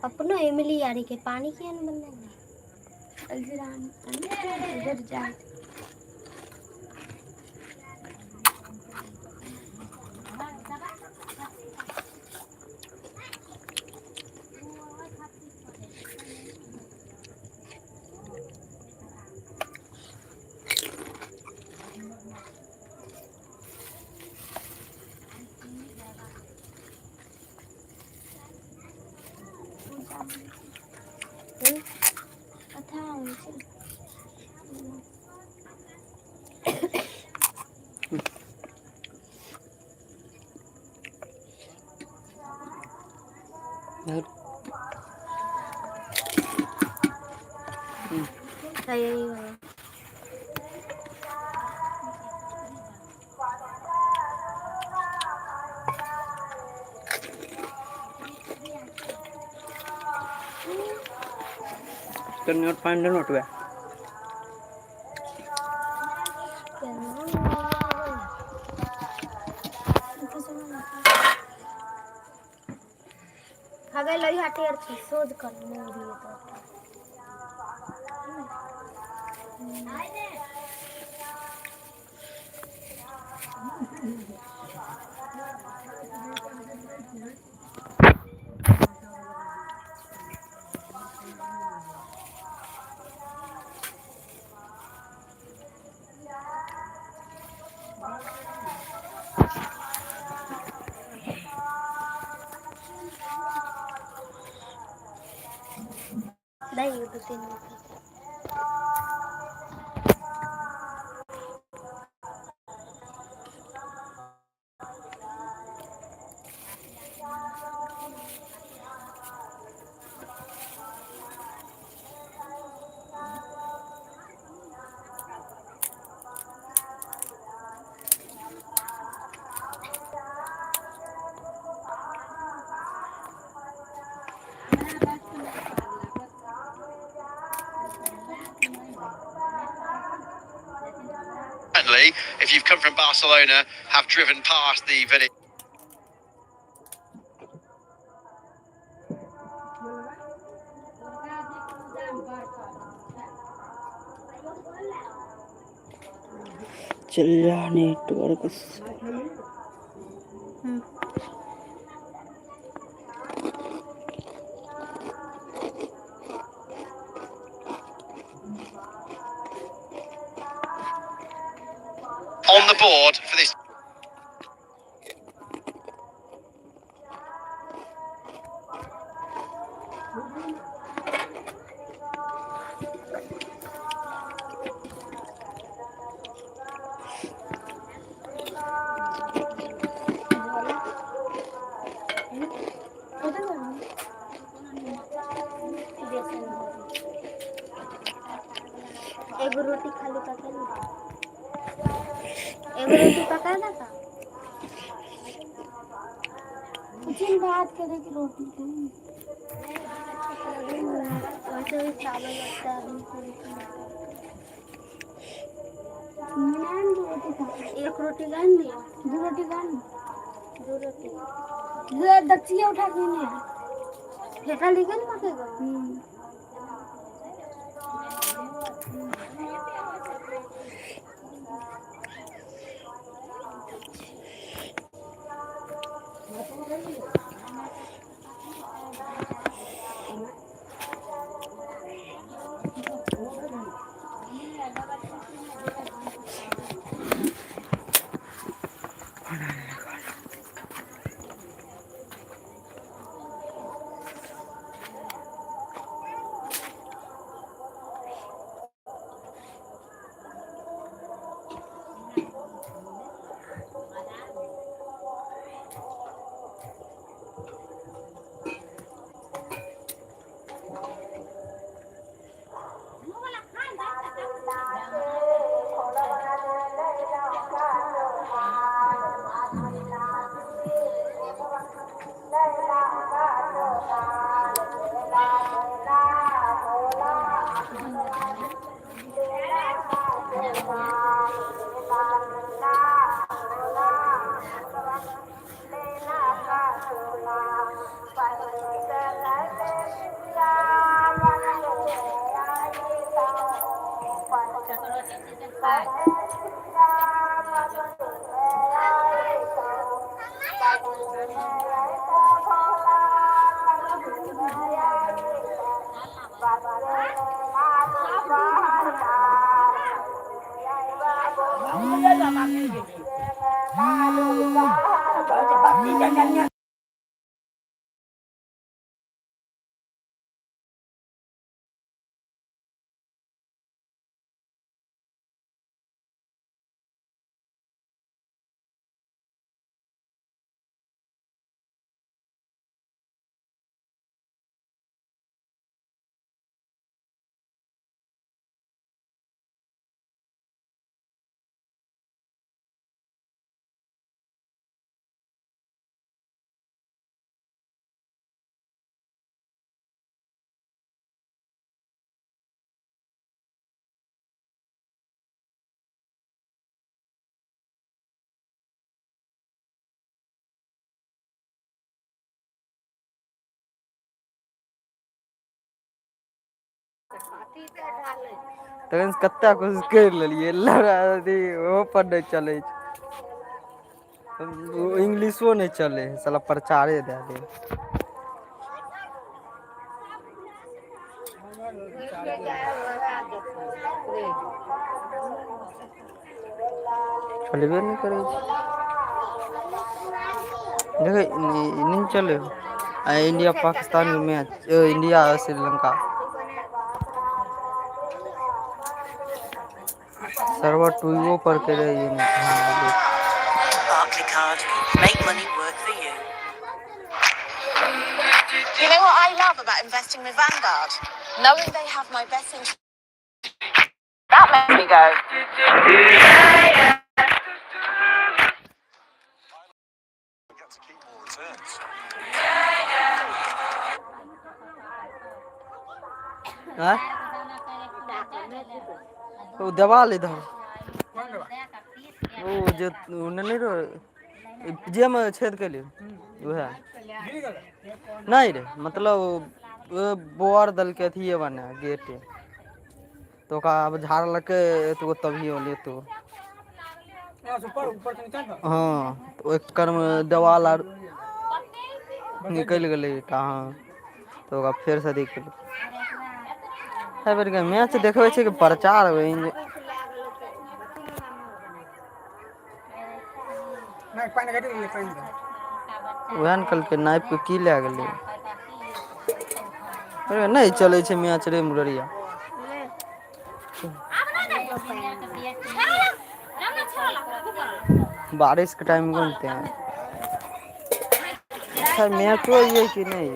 अपनो इमली यारी के पानी किया न बनने अलजीरान इधर जाए Ternyata pandang waktu ya. हगे लई हाथे अर्ची सोच कर मोरी तो नहीं ये तो तीन If you've come from Barcelona, have driven past the village. Celah network. On the board for this. एक रोटी खाली पका ली एक रोटी पका ना था जिन बात करे कि रोटी खाई वैसे भी चावल लगता है आदमी को एक रोटी गान दिया दो रोटी दक्षिया उठा के नहीं फेंका लेके नहीं पकेगा तखन कतेक कोशिश करि लेलियै अथी ओहो पर नहि चलै छै इंग्लिशो नहि चलै है साला प्रचारे दए दे चलबे नहि करै छै देख नहि चले आ इंडिया पाकिस्तान के मैच इंडिया श्रीलंका सर्वर टूओ पर करे You know what I love about investing with Vanguard? Knowing they have my best interest. That makes me go. वो देवाल इधर वो जो नहीं रहो जे में छेद के लिए वह नहीं रे मतलब बोर दल के अथिए बने गेटे तो का अब झाड़ लगे तो तभी होली तो हाँ तो एक कर्म देवाल आर निकल गए कहाँ तो फिर से देख मैच देखबे छै कि प्रचार वएह ने कहलकै नाइप के की लए गेलै नहीं चले छै मैच रे मुररिया बारिश के टाइम घूमते हैं सर मैचो ये कि नहीं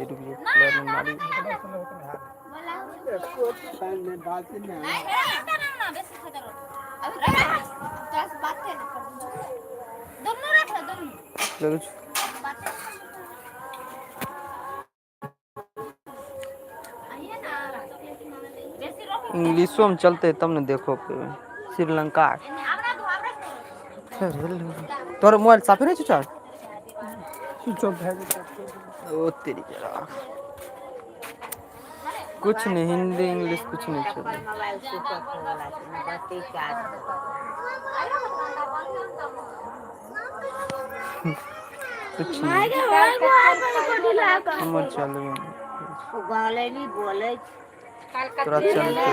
इंग्लिशो में चलते तब न देखो श्रीलंका तोर मोबाइल साफे नहीं चार्ज ओ तेरी जरा कुछ नहीं हिंदी इंग्लिश कुछ नहीं चल कुछ नहीं हमर चलबे तोरा चलते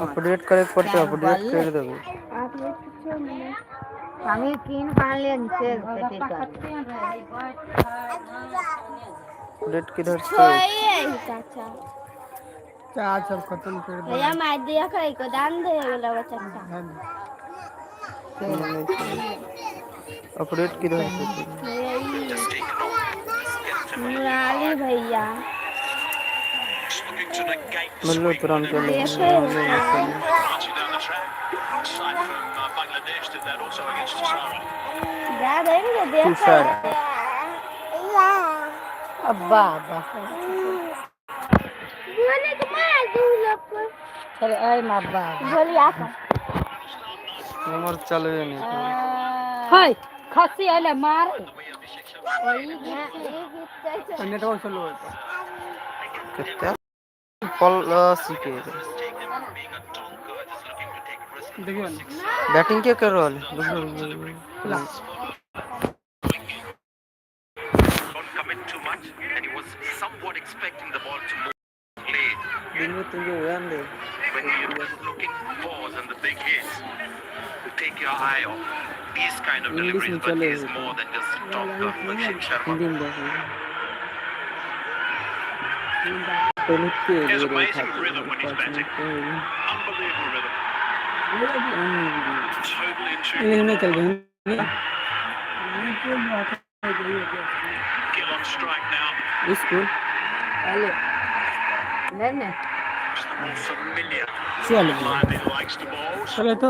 अपडेट करे पड़ते अपडेट कर देबो हमें किन पाले से अपडेट किधर से चाचा चार सब खत्म कर दे भैया मैं देख रही को दान दे वाला बच्चा अपडेट किधर से मुरारी भैया मतलब तुरंत चले अब्बा अब्बा चल आई अब्बा बोलिया हमर चलबे नहीं हाय खसी आले मार ओई नेटवर्क स्लो कितना प्लस के देखिए बैटिंग क्या कर रहा है Don't commit too much, and he was somewhat expecting the ball to move late. दिन में तुझे run they When you're looking balls and the big hits, to take your eye off these kind of English में deliveries, but चले he's more than just top Sharma. Hindi में पहले के He has जो amazing rhythm when he's batting. Unbelievable rhythm. Totally in tune. English में चल रहे हैं Gill on strike now. School Just the more familiar चल line that he likes to bowl. चले तो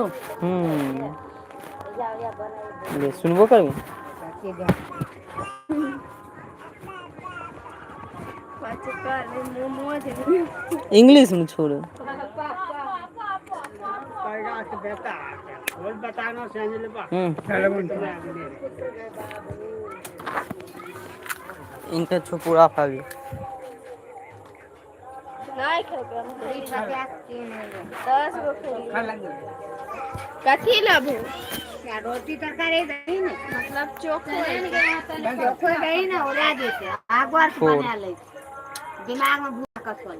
ले सुनबो करबी इंग्लिश में छोड़ इनका छुपुरा फावी नहीं खेलते हम 10 गो कथी लेबू रोटी तरकारी दही ने मतलब चोखो चोखो दही ने उड़ा देते आगवर बना ले दिमाग में भूख कसल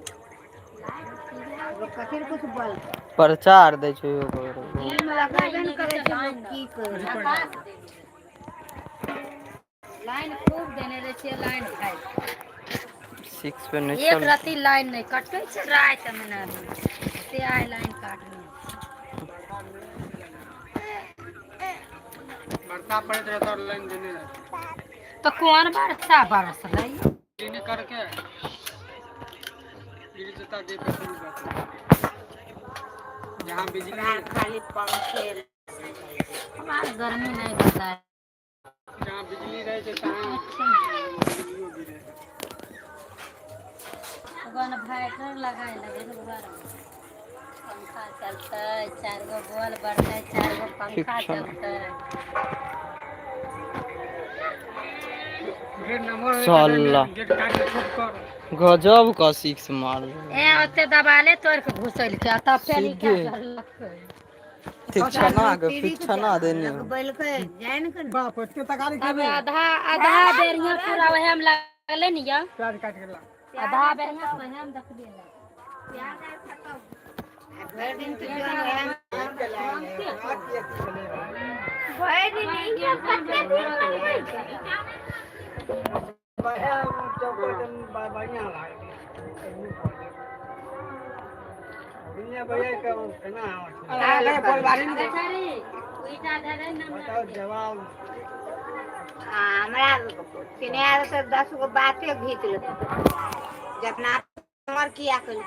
कथी कुछ बोल प्रचार दे छै टीम लगाबे न करे छै लोग की करे लाइन खूब देने रहे छै लाइन खाइ 6 पे नहीं एक राती लाइन नहीं कटै छै रात में ना से आइ लाइन काटने बरसा पड़े तो लाइन देने तो कौन बरसा बरस रही देने करके बिजली जता दे पे शुरू कर जहां बिजली खाली पंखे हमारे गर्मी नहीं होता है जहां बिजली रहे छै तहां भगवान फाइटर लगाए लगे पंखा चलता है 4 गो बॉल बढ़ता है 4 गो पंखा चलता है गेट नंबर साला गेट काट के ठोक कर गजब का 6 मार ए ओते दबाले तोड़ के घुसल के तब फेली क्या करलक ठीक छना के पिछना देने बैल के जान कर बाप के तकारी अब आधा बेरिया पूरा वहे में लगले नि या प्याज काट के ला आधा बेरिया वहे में देख दिया प्याज खत्म भर दिन तो जोन वहे में भर दिन नहीं कते दिन बढ़िया लागे दुनिया भैया का केना अरे परिवार में बेचारी उइटा धरे न बताओ जवाब हमरा किने आर से 10 गो बातें घीच लेते जितना उम्र किया कर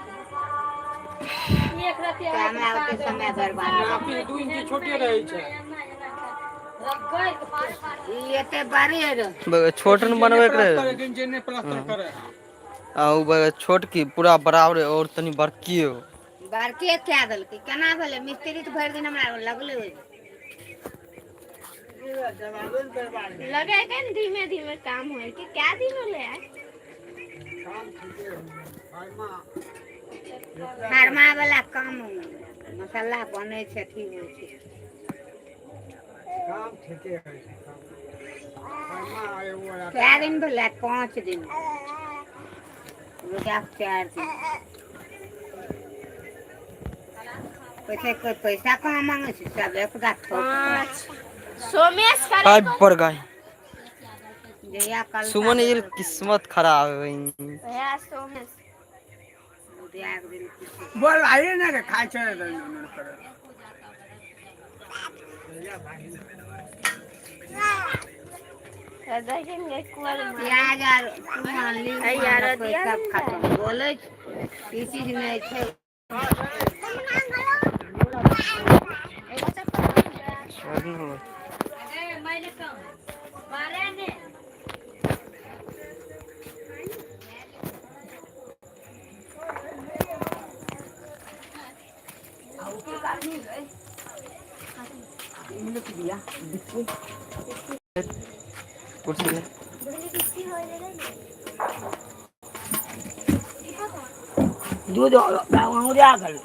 एक रात हमरा के समय बर्बाद आपकी 2 इंच छोटे रहे छै ये ते बड़े छोटन बनवे करे जेने प्लास्टर करे आ उ छोट की पूरा बराबर और तनी बड़की हो बड़के क्या दल के केना भेले मिस्त्री तो भर दिन हमरा लगले होय लगे के धीमे धीमे काम होए कि क्या दिन होले है फरमा वाला काम मसाला बने छै ठीक होय छै काम ठीके है फरमा आए वो क्या दिन भेले 5 दिन रुपया 4 दिन पैसा कहाँ मांगे छै सब एक दा सोमेश करे हाय पर गए जया कल सुमन ये किस्मत खराब है भैया सोमेश एक दिन बोल आइए ना के खाए छै देखेंगे कुआल में प्याज आर मान ली यार सब खत्म बोले ई चीज नहीं छै कुर्सी दूध उड़ा कर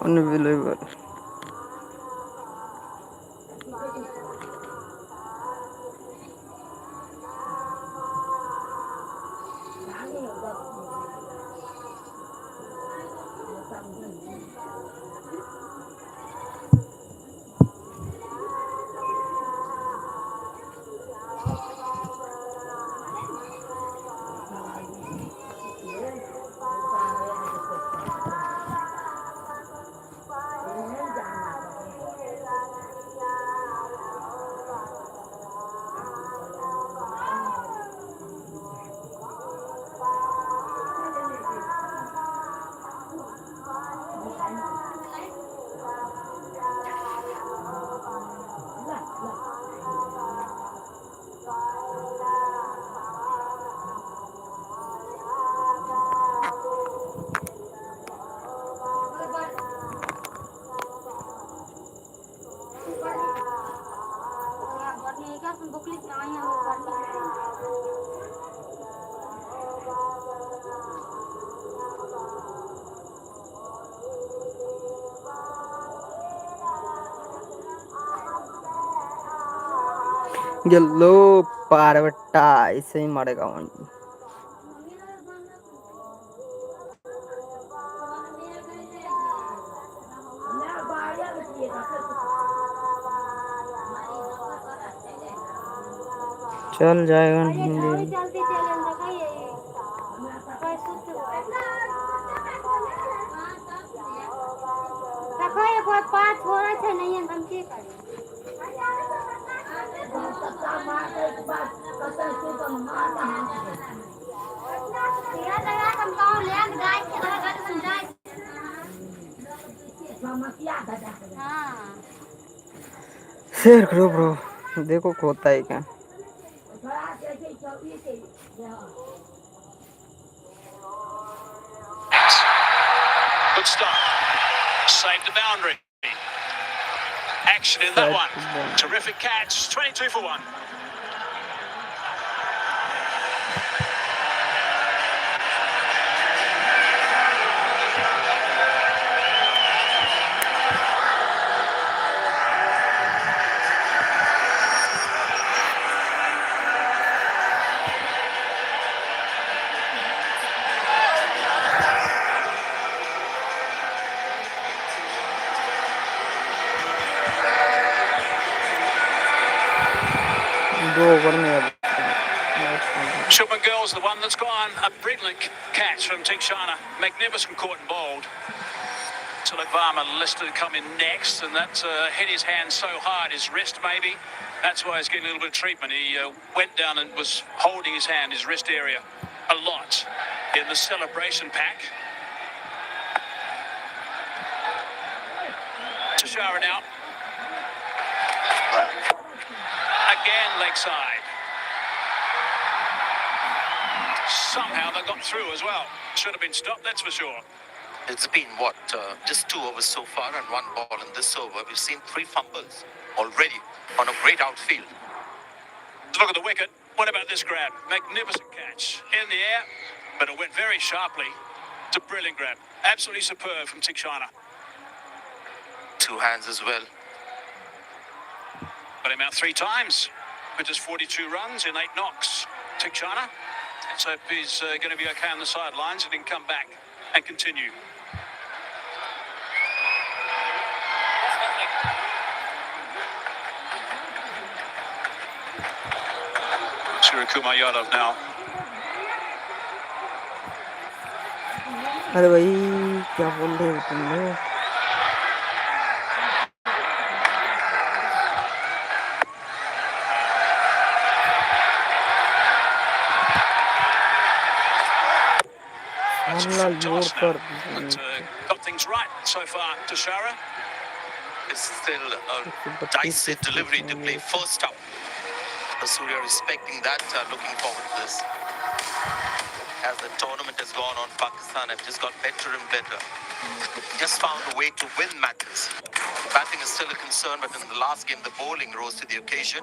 Unbelievable. Yellow parvata ऐसे ही मारेगा वहीं चल जाएगा हिंदी पाँच हो रहा है नहीं हम की करें शेयर करो ब्रो देखो होता है क्या Good stop. Saved the boundary. Action in that one. Terrific catch. 22 for 1. दो ओवर में अब Shubman Girls, the one that's gone. A brilliant catch from Tikshana. Magnificent caught and bowled. Tilakvarma listed to come in next, and that hit his hand so hard, his wrist maybe. That's why he's getting a little bit of treatment. He went down and was holding his hand, his wrist area, a lot in the celebration pack. Tashara now. Again, leg side. Somehow they got through as well. Should have been stopped, that's for sure. It's been, just 2 overs so far and 1 ball in this over. We've seen 3 fumbles already on a great outfield. Look at the wicket. What about this grab? Magnificent catch. In the air, but it went very sharply. It's a brilliant grab. Absolutely superb from Tikshana. 2 hands as well. Got him out 3 times with just 42 runs in 8 knocks. Tikshana. Let's hope he's going to be okay on the sidelines and he can come back and continue. Suryakumar Yadav now. अरे भाई क्या बोल रहे हो तुम लोग some free toss now, but got things right so far. Tushara. It's still a dicey delivery to play first up. The Surya respecting that, looking forward to this. As the tournament has gone on, Pakistan have just got better and better. Just found a way to win matches. Batting is still a concern, but in the last game, the bowling rose to the occasion.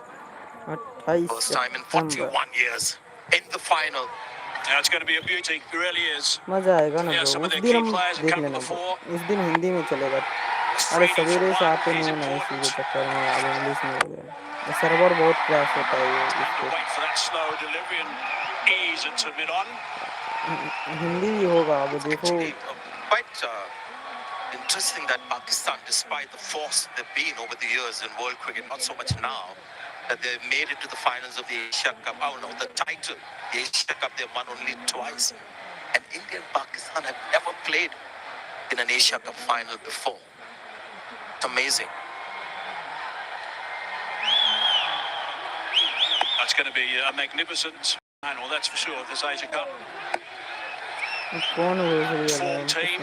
First time in 41 years in the final. Now it's going to be a beauty. It really is. मजा आएगा ना Yeah, bro some of उस their दिन key हम players have देख come to लेना the bro fore. उस दिन हिंदी में चलेगा अरे 3 for सवेरे से 1 आते नहीं is है ना इसी के important. चक्कर में आज इंग्लिश में हो गया सर्वर बहुत क्रैश होता है ये Having to इसके wait for that slow delivery and ease it to mid-on. Hindi भी होगा अब देखो Actually, quite interesting that Pakistan, despite the force they've been over the years in world cricket, not so much now, that they've made it to the finals of the Asia Cup. Oh no, the title, the Asia Cup, they've won only twice. And India and Pakistan have never played in an Asia Cup final before. It's amazing. That's going to be a magnificent final, that's for sure, this Asia Cup. कौन हो रही Form है team,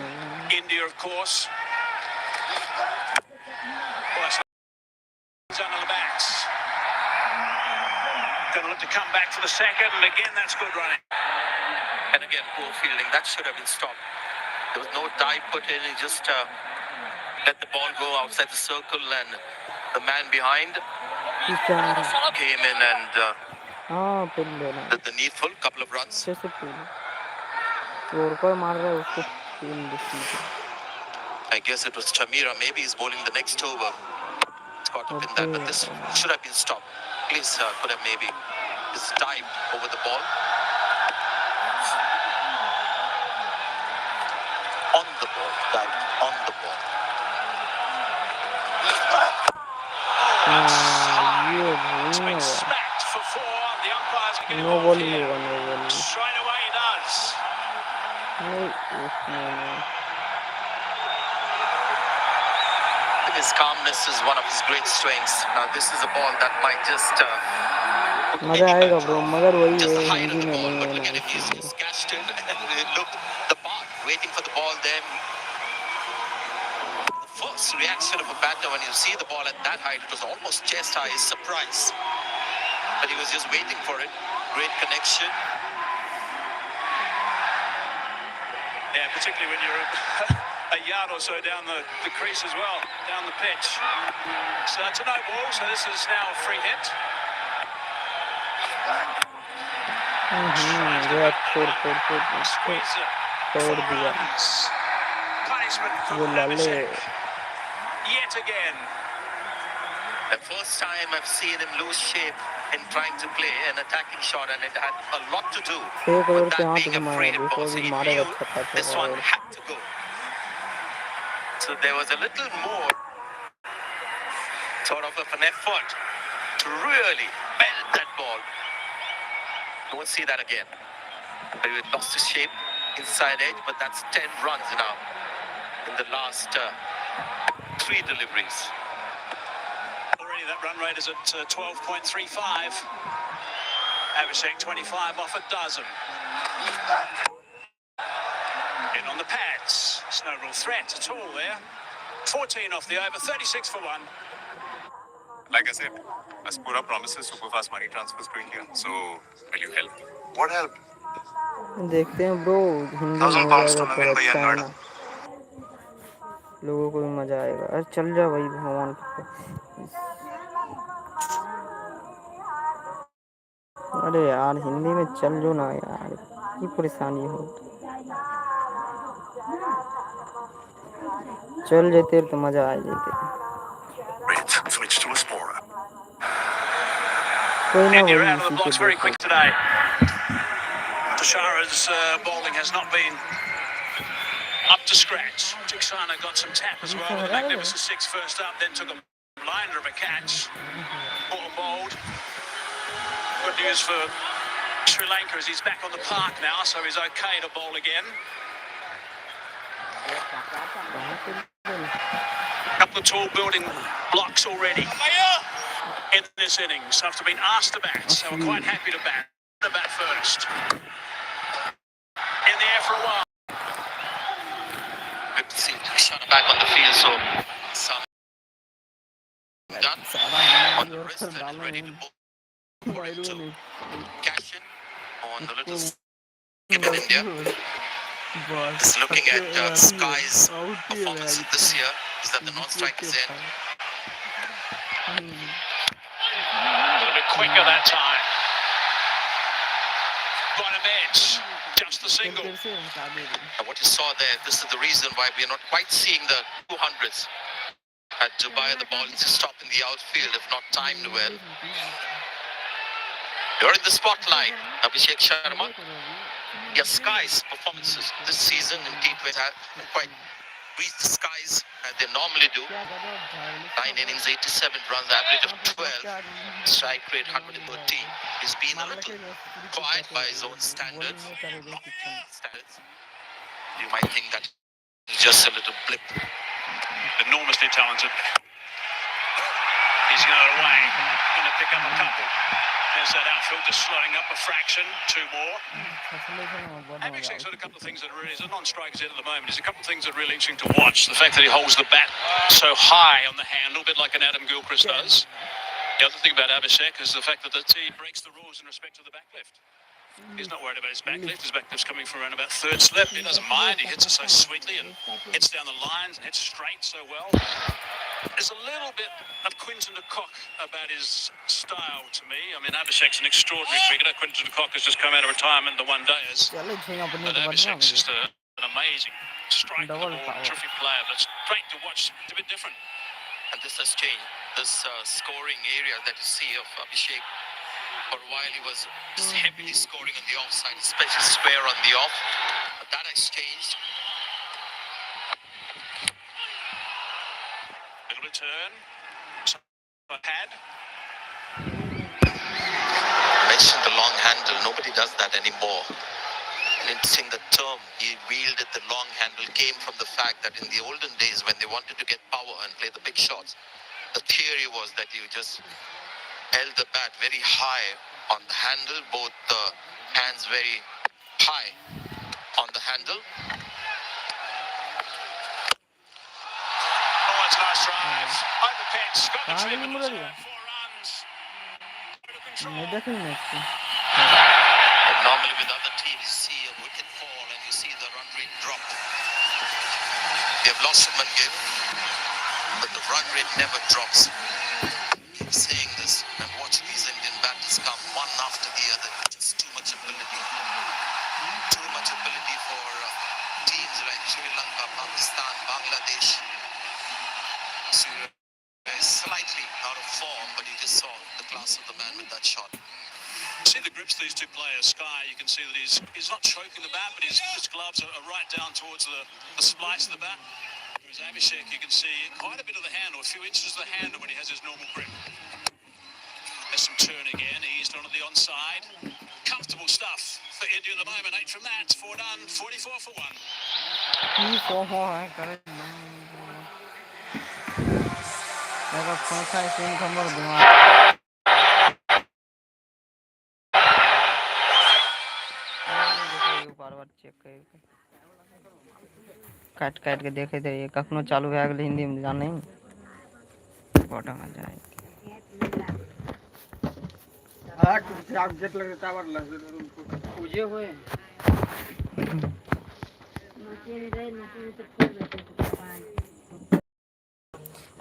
India, of course. Well, that's under the bats. Going to look to come back for the second, and again, that's good running. And again, poor fielding. That should have been stopped. There was no dive put in. He just let the ball go outside the circle, and the man behind came in and हाँ pin देना did the needful. Couple of runs. अच्छे से pin yorker मार रहा है उसको pin दिखती I guess it was Chamira. Maybe he's bowling the next over. It's caught up in that, but this should have been stopped. Please could have maybe just dived over the ball. On the ball, dived on the ball. It's been smacked for 4. The umpires are getting no involved ball here. होगा no ball Straight away he does. His calmness is one of his great strengths. Now this is a ball that might just मजा आएगा bro मगर वही just है the height Hindi of the में ball, नहीं but है look ना at him, he's इसीलिए just catched it and looked the part, waiting for the ball there. The first reaction of a batter when you see the ball at that height, it was almost chest high, is surprise. But he was just waiting for it. Great connection. Yeah, particularly when you're a yard or so down the crease as well, down the pitch. So it's a no ball, so this is now a free hit. Squeeze it. छोड़ 4 दिया runs. Punishment for वो लाले Abhishek. Yet again. The first time I've seen him lose shape in trying to play an attacking shot, and it had a lot to do 6 crore with के that हाथ being a घुमाया free hit देखो ball. So अभी he मारेगा knew छक्का this one चौका had to go. So there was a little more sort of an effort to really belt that ball. You won't see that again. But he lost his shape inside edge, but that's 10 runs now in the last 3 deliveries. Already that run rate is at 12.35. Abhishek 25 off a dozen. In on the pads. There's no real threat at all there. 14 off the over, 36 for 1. Like I said, as Pura promises super-fast money transfers to India. So, will you help? What help? देखते हैं bro Hindi में हो £1,000 जाएगा to तो Navin Bhaiya अच्छा है Noida. ना लोगों को भी मजा आएगा अरे चल जा भाई भगवान अरे यार हिंदी में चल जो ना यार की परेशानी हो चल जाते तो मजा आ जाते Switch to a Spora. कोई ना India भाई out of the इसी blocks के very देखो quick today. Tushara's bowling has not been up to scratch. Tiksana got some tap as well. The magnificent 6 first up, then took a blinder of a catch. Ball bowled. Good news for Sri Lanka as he's back on the park now, so he's okay to bowl again. Couple of tall building blocks already in this innings after being asked to bat, so we're quite happy to bat first. In the air for a while. see Shana back on the field, so some done on the wrist and is ready to pour into cash in on the little skip in India. Is looking at Sky's performance this year is that the non-strike is in. A little bit quicker that time. Bottom edge, just the single. And what you saw there, this is the reason why we are not quite seeing the 200s. At Dubai, the ball is stopped in the outfield if not timed well. You're in the spotlight, Abhishek Sharma. Yes, Sky's performances this season in T20 have quite reached the skies as they normally do. 9 innings, 87 runs, average of 12, strike rate 113. He's been a little quiet by his own standards. You might think that it's just a little blip. Enormously talented. He's going away. Going to pick up a couple. There's that outfield just slowing up a fraction. 2 more. Abhishek's got a couple of things that are really, as a non-striker's in at the moment, there's a couple of things that are really interesting to watch. The fact that he holds the bat so high on the handle, a bit like an Adam Gilchrist does. The other thing about Abhishek is the fact that he breaks the rules in respect to the back lift. He's not worried about his back lift. His back lift's coming from around about third slip. He doesn't mind. He hits it so sweetly and hits down the lines and hits straight so well. There's a little bit of Quinton de Kock about his style to me. I mean, Abhishek's an extraordinary cricketer. Quinton de Kock has just come out of retirement the one day. But Abhishek's just an amazing strike the ball, terrific player. But it's great to watch. It's a bit different. And this has changed. This scoring area that you see of Abhishek, for a while he was just heavily scoring on the offside, especially square on the off. But that has changed. Little return. Pad. Mentioned the long handle. Nobody does that anymore. And interesting, the term he wielded the long handle came from the fact that in the olden days when they wanted to get power and play the big shots, the theory was that you just held the bat very high on the handle, both the hands very high on the handle. Oh, it's a nice drive. Over pitch. Got the treatment. 4 runs. And normally with other teams, you see a wicket fall and you see the run rate drop. They have lost one game, but the run rate never drops. Keep saying this and watch these Indian batters come one after the other. Just too much ability. Too much ability for teams like Sri Lanka, Pakistan, Bangladesh. Surya is slightly out of form, but you just saw the class of the man with that shot. See the grips of these two players. Sky, you can see that he's not choking the bat, but his gloves are right down towards the splice of the bat. Whereas Abhishek, you can see quite a bit of the handle, a few inches of the handle when he has his normal grip. There's some turn again, eased onto the onside. Comfortable stuff for India at the moment. 8 from that, 4 done, 44 for 1. काट काट के देखे थे कखनो चालू भए गेलै हिंदी में जान नहीं फोटो में जाए पूजे हुए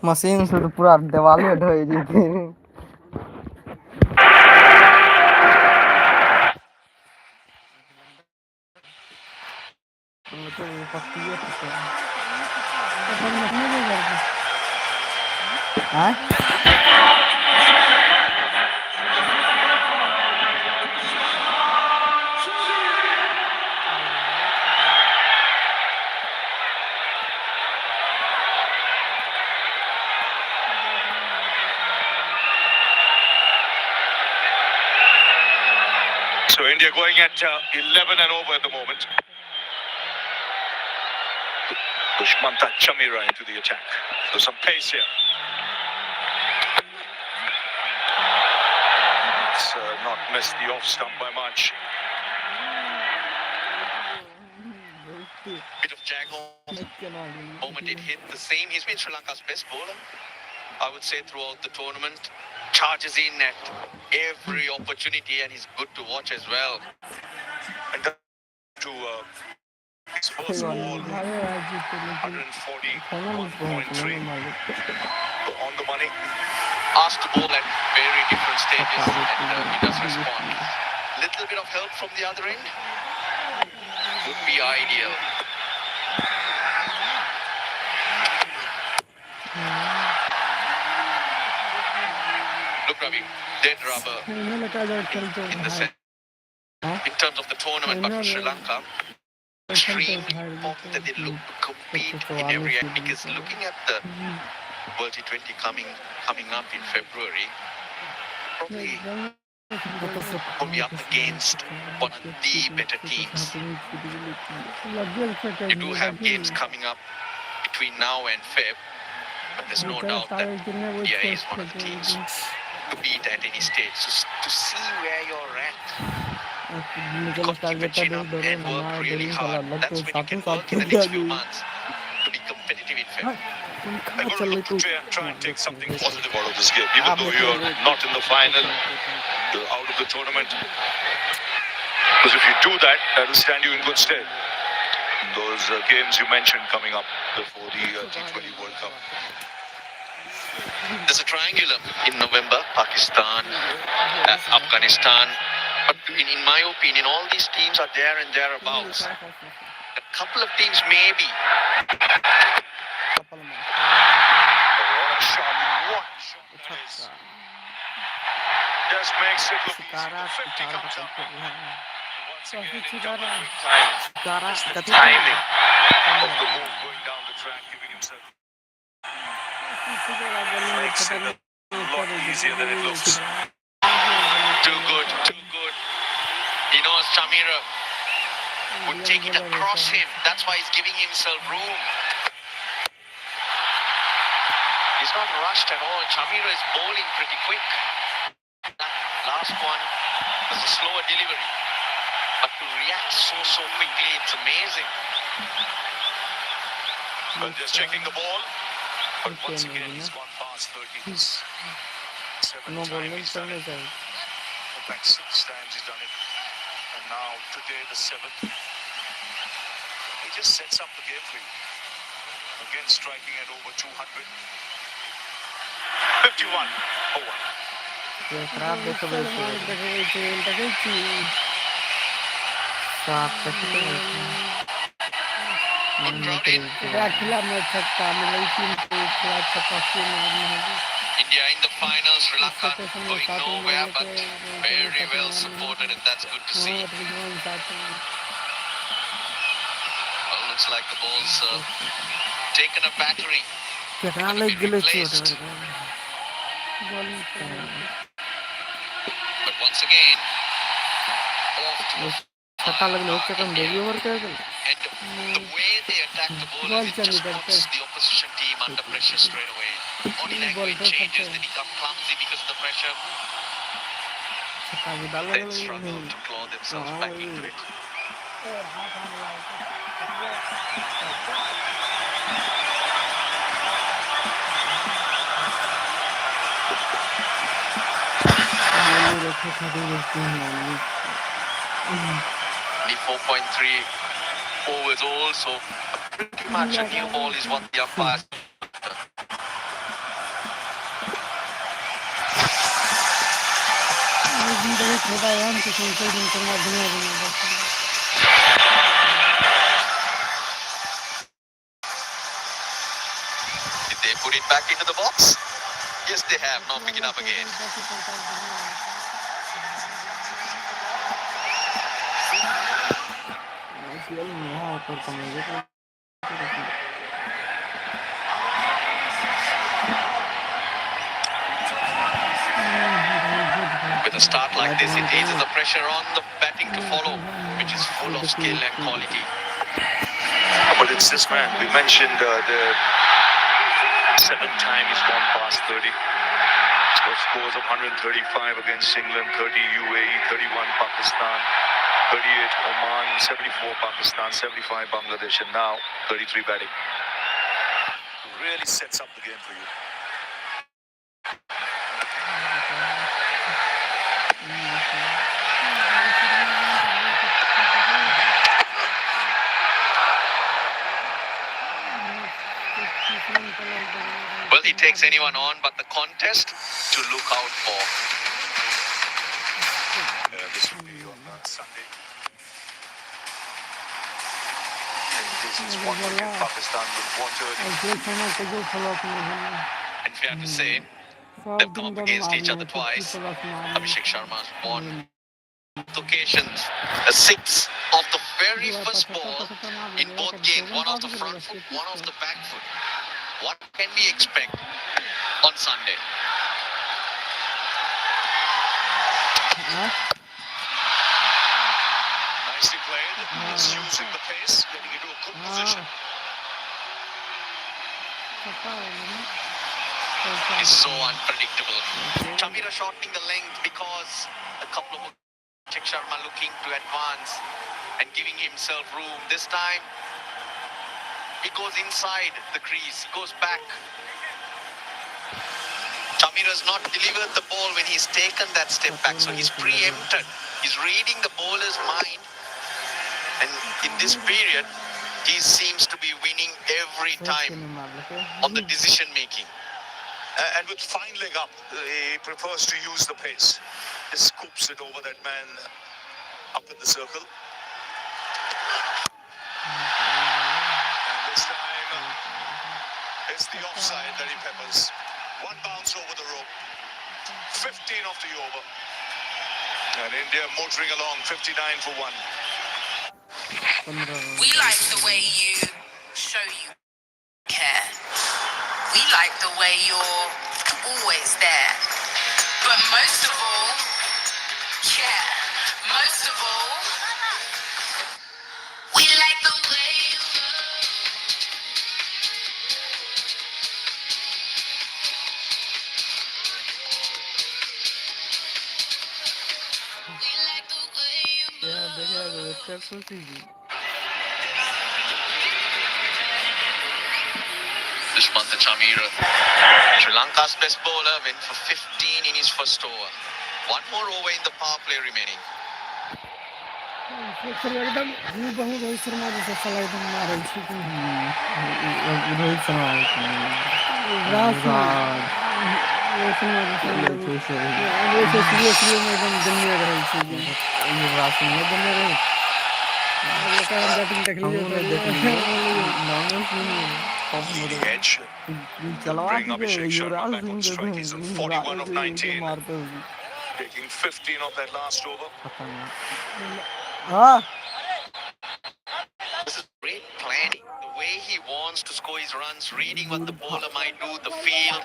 मशीन से तो पूरा दिवाले ढोई जेते So India going at 11 and over at the moment. Dushmanta Chamira into the attack. So some pace here. It's not missed the off stump by much. Bit of jag moment it hit the same. He's been Sri Lanka's best bowler, I would say, throughout the tournament. Charges in at every opportunity, and he's good to watch as well. And to his first ball, 141.3 on the money. Asked to bowl at very different stages, and he does respond. Little bit of help from the other end would be ideal. Look, Ravi, dead rubber in the sense, in terms of the tournament, but for Sri Lanka, extremely important that they look to compete in every end, because looking at the World T20 coming up in February, probably will be up against one of the better teams. You do have games coming up between now and Feb, but there's no doubt that India is one of the teams to beat at any stage. So to see where you're at, you've got to keep your chin up and work really hard. That's when you can work in the next few months to be competitive in Feb. I'm going to look to try and take something positive out of this game, even though you're not in the final, you're out of the tournament. Because if you do that, that'll stand you in good stead. Those games you mentioned coming up before the T20 World Cup. There's a triangular in November, Pakistan, Afghanistan. But in my opinion, all these teams are there and thereabouts. A couple of teams maybe. What a shot. What a shot that is. Just makes it look easy. 50 comes up. Once again, in double quick time. It's the timing of the move going down the track, giving himself. Makes it a lot easier than it looks. Too good, too good. He knows Shamira would take it across him. That's why he's giving himself room. He's not rushed at all. Shamira is bowling pretty quick. That last one was a slower delivery. But to react so quickly, it's amazing. Well, just checking the ball. But once again, he's gone past 30. Seventh time he's done it. In fact, 6 times he's done it. And now, today, the 7th. He just sets up the game for you. Again, striking at over 200. 51 over. India in the finals, Sri Lanka going nowhere, but very well supported, and that's good to see. Well, looks like the ball's taken a battery. Gonna be replaced. But once again, off to a and the way they attack the ball, it just puts the opposition team under pressure straight away. Body language changes, they become clumsy because of the pressure. They struggle to claw themselves back into it. The 4.3 overs also pretty much a new ball is what the umpires. Did they put it back into the box? Yes, they have. Now pick it up again. With a start like this, it eases the pressure on the batting to follow, which is full of skill and quality. But it's this man. We mentioned the 7th time he's gone past 30. Got scores of 135 against England, 30 UAE, 31 Pakistan, 38 Oman, 74 Pakistan, 75 Bangladesh, and now 33 batting. Really sets up the game for you. Well, he takes anyone on, but the contest to look out for. This will be on Sunday. And this is one wicket Pakistan will wanted. And fair to say, they've come up against each other twice. Abhishek Sharma's won occasions. A six of the very first ball in both games. One off the front foot, one off the back foot. What can we expect on Sunday? Nicely played. He's using the pace, getting into a good position. It's so unpredictable. Chamira shortening the length because a couple of Abhishek Sharma looking to advance and giving himself room. This time, he goes inside the crease, he goes back. Chamira's not delivered the ball when he's taken that step back, so he's preempted. He's reading the bowler's mind, and in this period, he seems to be winning every time on the decision making. And with fine leg up, he prefers to use the pace. He scoops it over that man up in the circle. And this time, it's the offside that he peppers. One bounce over the rope. 15 off the over. And India motoring along, 59 for 1. We like the way you show you care. We like the way you're always there. But most of all, we like the way you Dushmantha Chamira, Sri Lanka's best bowler, went for 15 in his first over. One more over in the power play remaining. Leading edge. Bring Abhishek Sharma back on strike. He's on 41 of 19. Taking 15 of that last over. This is great planning. The way he wants to score his runs, reading what the bowler might do, the field.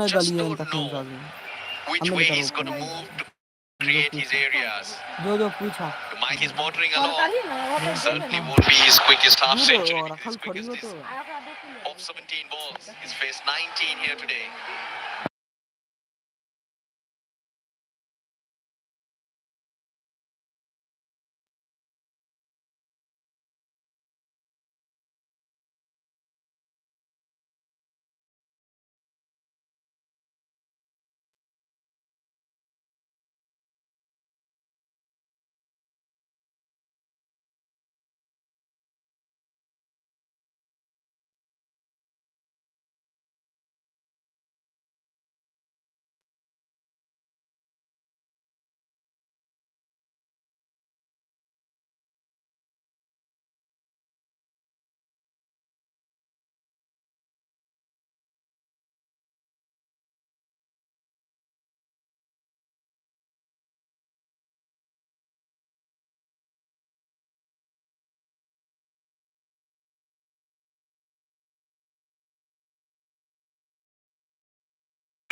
Just don't know which way he's going to move to create his areas. Mike is motoring along. Certainly won't be his quickest half century, his quickest is off 17 balls. He's faced 19 here today.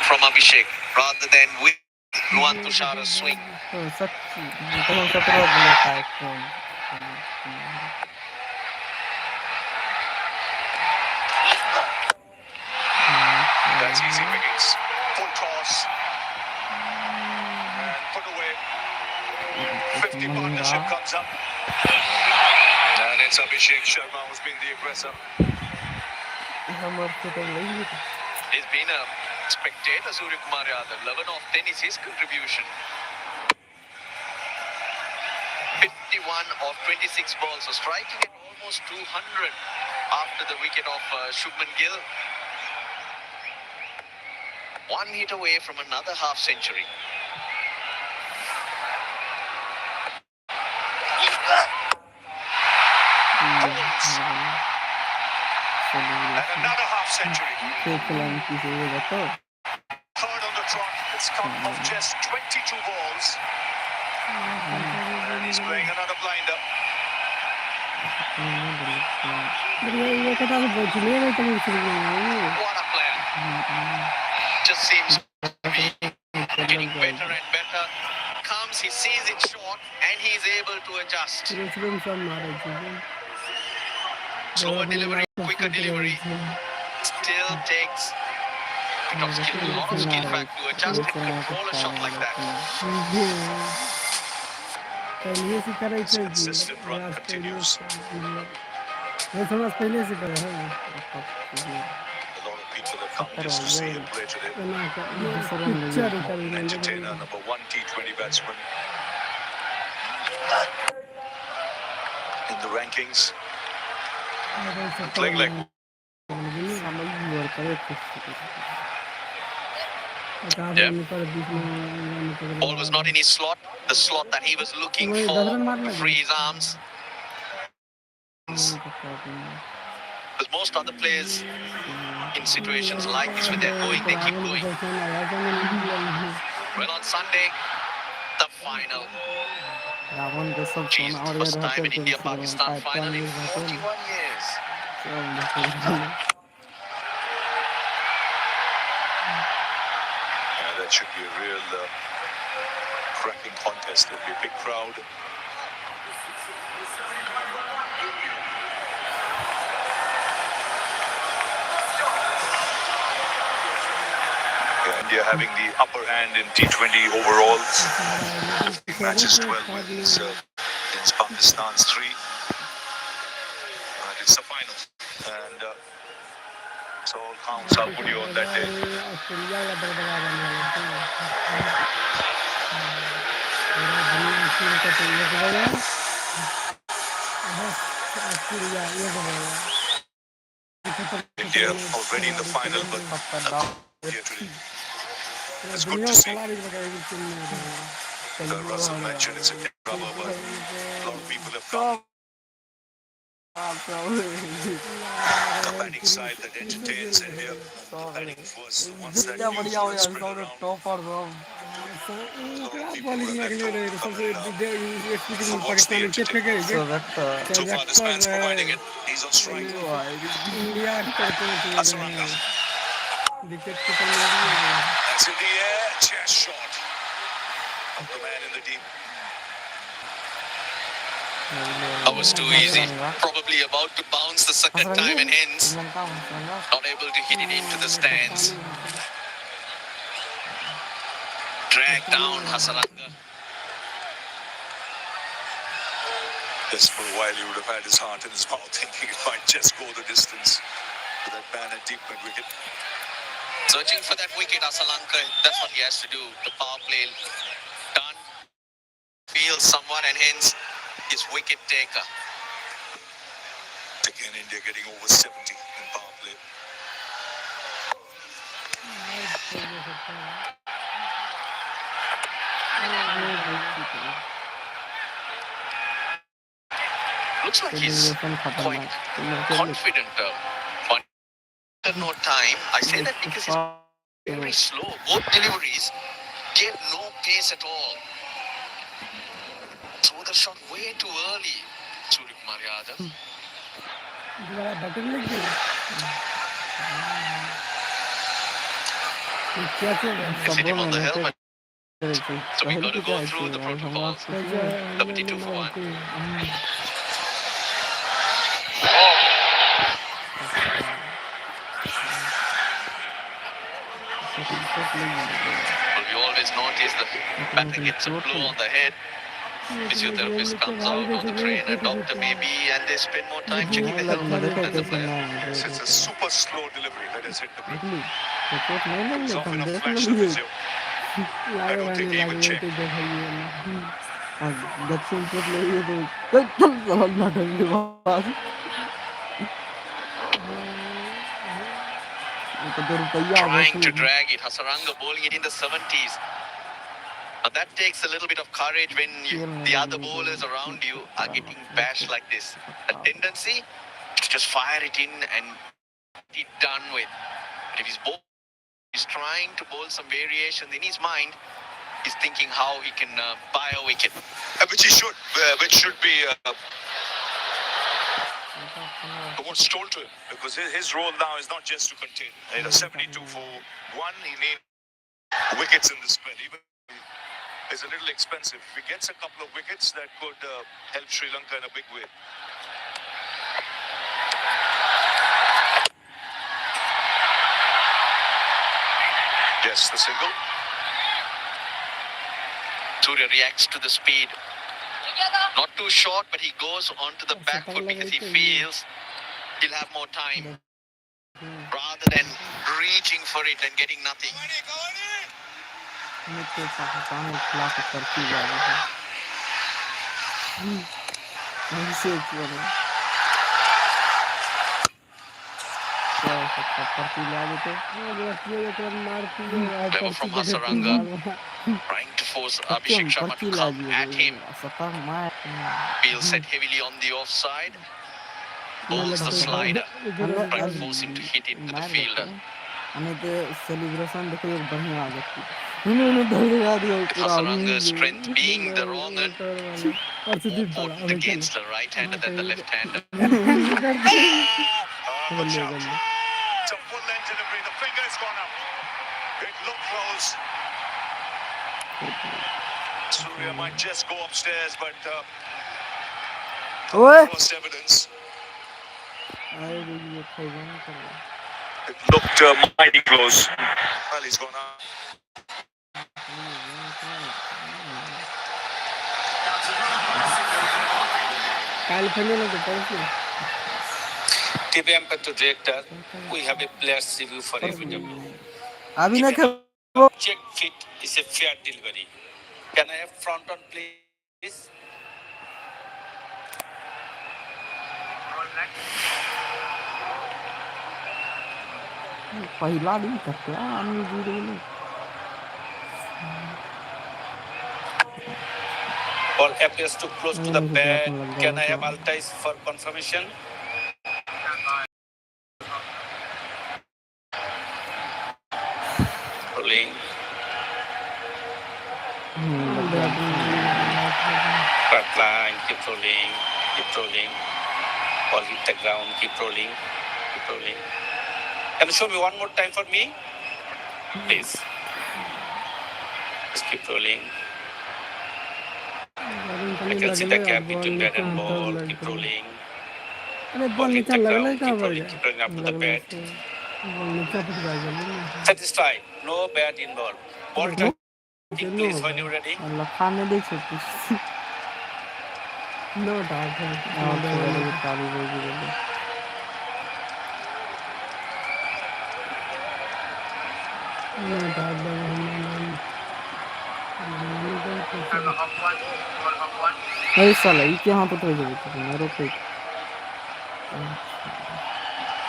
From Abhishek, rather than with Nuwan Tushara's swing. That's easy pickings. toss. And put away. 50 partnership comes up. And it's Abhishek Sharma who's been the aggressor. He's been a spectator, Surya Kumar Yadav. 11 of 10 is his contribution. 51 of 26 balls, so striking at almost 200 after the wicket of Shubman Gill. One hit away from another half century. And another half century. Third on the trot. It's come of just 22 balls. And he's playing another blinder. What a player. Just seems to be getting better and better. Comes, he sees it short and he's able to adjust. Slower delivery, quicker delivery. Still takes a bit of skill, a lot of skill back to adjust and control a shot like that. Consistent run continues. A lot of people have come just to see him play today. Entertainer, number 1 T20 batsman in the rankings. Playing like Ball was not in his slot, the slot that he was looking for to free his arms. Because most other players in situations like this, when they're going, they keep going. Well, on Sunday, the final. Geez, first time in India-Pakistan final in 41 years. that should be a real cracking contest. There'll be a big crowd. India having the upper hand in T20 overall. Matches 12 wins against Pakistan's 3. And it's the final. And so all counts. I'll put you on that day. India already in the final, but here today. It's good to see. Russell mentioned it's a rubber, but a lot of people have come. The batting side that entertains India. The batting was the ones that use the sprint around. A lot of people who have left home coming now. What's the entertainment? So far, this man's providing it. He's on strike. Asaranga. That's in the air. Chest shot of the man in the deep. That was too easy. Probably about to bounce the second time and hence not able to hit it into the stands. Drag down Hasaranga. Just for a while, he would have had his heart in his mouth, thinking it might just go the distance with that man at deep mid wicket. Searching for that wicket, Asalanka. That's what he has to do. The power play done. Feels somewhat and hence his wicket taker. Again, India getting over 70 in power play. Looks like he's quite confident. But no time. I say that because he's very slow. Both deliveries gave no pace at all. Threw the shot way too early. Surya Kumar Yadav. It's hit him on the helmet. So we got to go through the protocols. 72 for 1. Well, we always notice the batter gets a blow on the head. Physiotherapist comes out, or the trainer, doctor maybe, and they spend more time checking the health and the player. Yes, it's a super slow delivery that has hit the plate. He's off in a flash to physio. I don't think he even checked. Trying to drag it. Hasaranga bowling it in the 70s. Now that takes a little bit of courage when the other bowlers around you are getting bashed like this. The tendency to just fire it in and get it done with. But if he's trying to bowl some variations in his mind, he's thinking how he can buy a wicket. Which he should, which should be what's told to him, because his role now is not just to contain. 72 for one, he needs wickets in this spell. Even is a little expensive. If he gets a couple of wickets, that could help Sri Lanka in a big way. Yes, the single. Surya reacts to the speed. Not too short, but he goes onto the back foot because he feels he'll have more time rather than reaching for it and getting nothing. Clever from Hasaranga, trying to force Abhishek Sharma to come at him. Feels set heavily on the offside. Bowls the slider, trying to force him to hit it to the fielder. With Hasaranga's strength being the wrong end, more potent against the right-hander than the left-hander. Watch out. It's a full-length delivery. The finger has gone up. It looked close. Surya might just go upstairs, but lost evidence. It looked mighty close. Well, he's gone up. TV Ampere director, we have a player's review for FW. Check fit is a fair delivery. Can I have front on please? Ball appears too close to the bat. Can I have Altais for confirmation? Rolling. Flat line, keep rolling, keep rolling. Ball hit the ground, keep rolling, keep rolling. Can you show me one more time for me? Please. Just keep rolling. I can see the gap between bat and ball. Keep rolling. Ball hit the ground. Keep rolling. Keep rolling up to the bat. Satisfied. No bat involved. Ball tracking, please, when you're ready.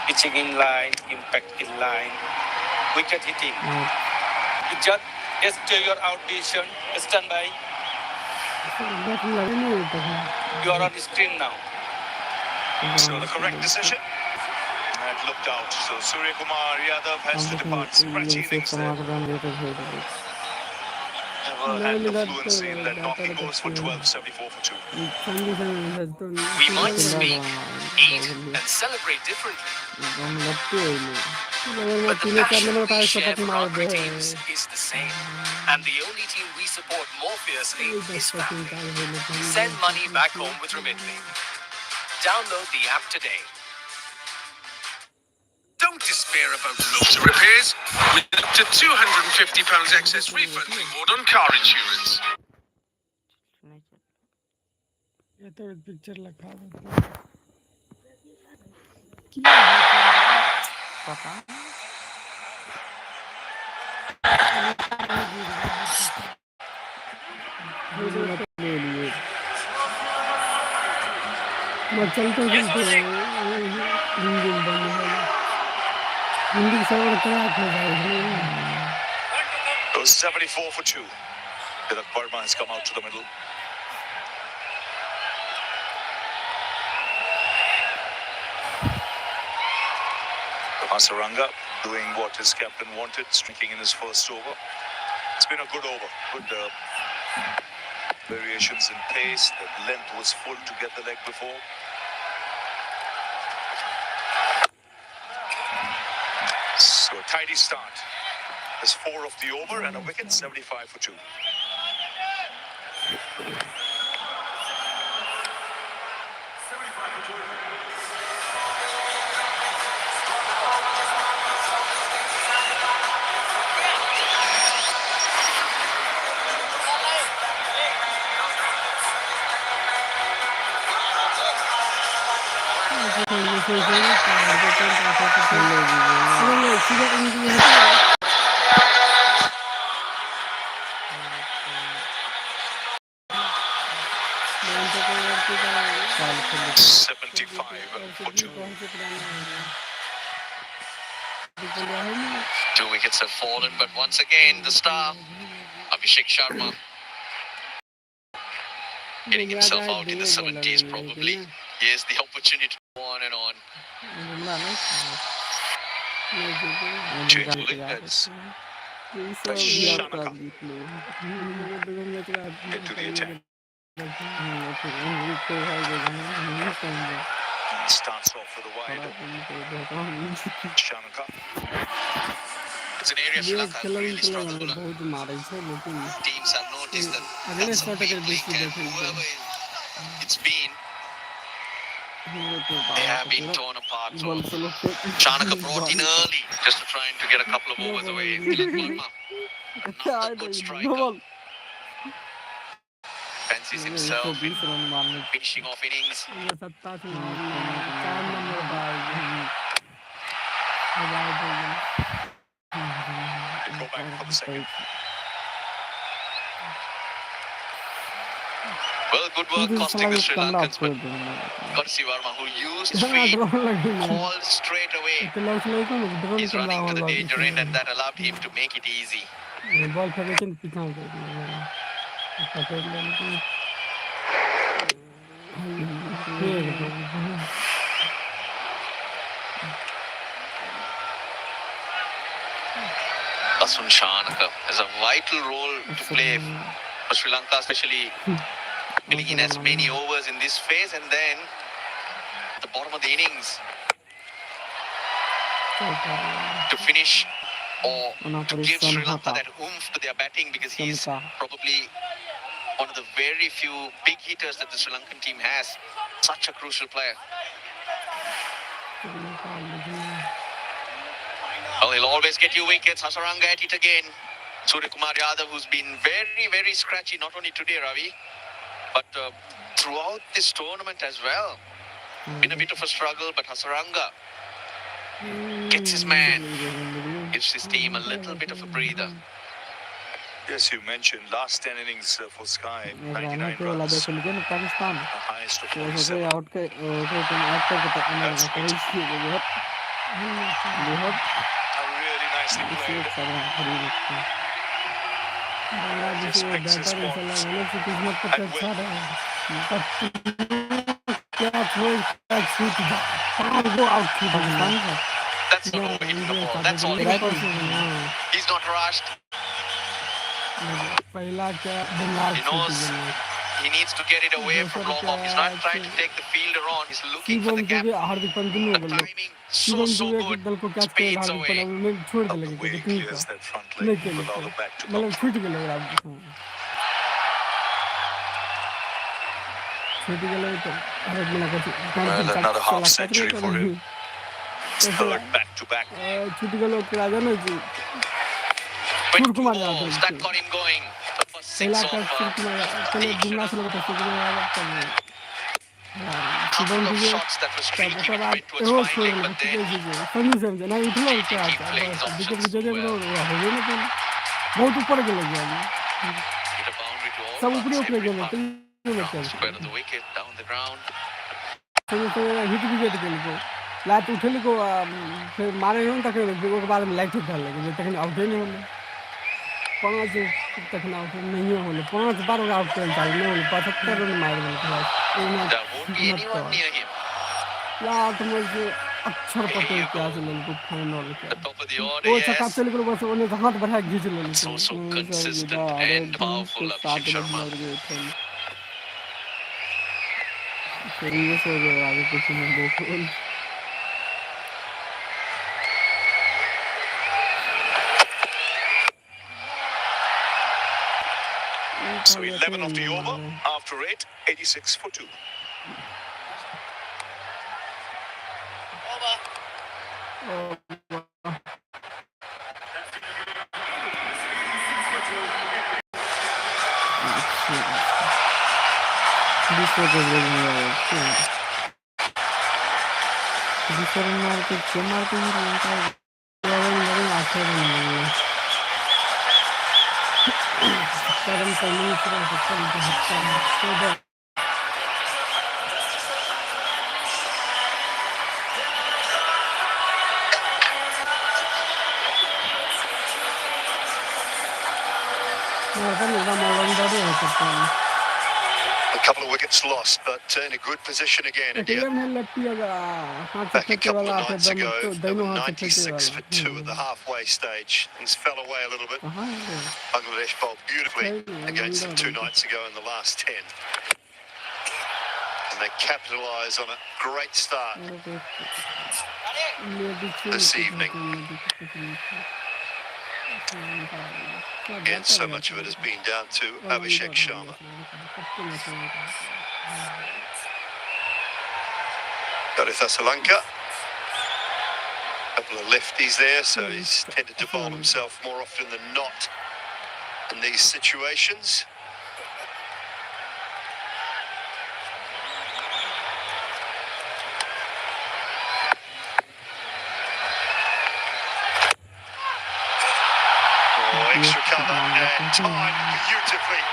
Pitching in line, impact in line, wicket hitting. Judge, yes to your out decision. Stand by. You are on the screen now. So the correct decision. That looked out. So Surya Kumar Yadav has to depart. Scratchy innings there. Never had the fluency in that knocking goes for 12, 74 for 2. We might speak, eat, and celebrate differently. But the passion we share for our teams is the same. And the only team we support more fiercely is family. Send money back home with Remitly. Download the app today. Don't despair. despair about motor repairs with up to £250 excess refund reward on car insurance. ये तो picture लगा पता ले लिए मैं चलते चलते engine बंद है हिंदी सवाल क्या था भाई 74 for 2. Tilak Verma has come out to the middle. Hasaranga doing what his captain wanted, striking in his first over. It's been a good over. Good variations in pace. The length was full to get the leg before. So a tidy start. There's 4 of the over and a wicket, 75 for 2. Two wickets have fallen, but once again, the star, Abhishek Sharma, getting himself out in the 70s probably. He has the opportunity to go on and on. Two wickets. Shanaka into the attack. Starts off with a wide. Shanaka. It's an area Sri Lanka has really struggled. Teams have noticed that that's a big league and whoever it's been, they have been torn apart. So Shanaka brought in early just to try to get a couple of overs away. Another good striker. Fancies himself in finishing off innings. Go back for the second. Well, good work costing the Sri Lankans, but Kursi Verma, who used speed, called straight away. He's running to the danger end, and that allowed him to make it easy. Asun Shanaka has a vital role to play for Sri Lanka, especially filling in as many overs in this phase, and then at the bottom of the innings to finish or to give Sri Lanka that oomph to their batting, because he's probably one of the very few big hitters that the Sri Lankan team has. Such a crucial player. Well, he'll always get you wickets. Hasaranga at it again. Surya Kumar Yadav, who's been very, very scratchy, not only today, Ravi, but throughout this tournament as well. Been a bit of a struggle, but Hasaranga gets his man, gives his team a little bit of a breather. Yes, you mentioned last 10 innings for Sky, 99 runs. The highest of 47. Really nicely played. Just picks his spots. That's not overhitting the ball. That's all he needs. He's not rushed. He knows he needs to get it away from long off. He's not trying to take the fielder on. He's looking for the gap. The timing so good. Spades away. Out the way he clears that front leg to allow the back to come through. Well, another half century for him. His third back-to-back. छूट गलो ओकरा जानो छी 22 Kumar balls that got him going. The first six पहला of का कुमार पहले बुमराह से लगता है couple Shubham of ji shots that were तब streaking ओकर it बाद went towards एहो fine छोड़ leg, देलक but ठीके then छै जे सनी से ना उठलो He क्या played his बस विकेट options विकेट well. होवे ना पहले बहुत ऊपर गेल गया Hit a boundary to all सब ऊपरे parts, ऊपरे every गेल part. तो Round square of the wicket, down the ground. संगे हिट विकेट गेल को लात उठल को फिर मारे हो तक ओकर बाद में लाइट उठल लगे तखन आउट नहीं होले पांच तखन आउट नहीं होले पांच बार आउट कर चालू नहीं होले 75 रन मार देलक There won't be anyone near him. Last में से अक्षर Here पटेल you क्या go. चलन को final The top of the order, वो चक्का yes. चल गलो बस ओने हाथ बढ़ा घिच लेले So consistent and powerful, Abhishek Sharma. Serious हो गया आगे कुछ नहीं बोल So 11 off the over after 8, 86 for 2. A couple of wickets lost, but in a good position again, India. Back a couple of nights ago, they were 96 for 2 at the halfway stage. Things fell away a little bit. Bangladesh bowled beautifully against them 2 nights ago in the last 10. And they capitalise on a great start this evening. Again, so much of it has been down to Abhishek Sharma. Garitha Srilanka. A couple of lefties there, so he's tended to bowl himself more often than not in these situations. Extra cover and timed beautifully.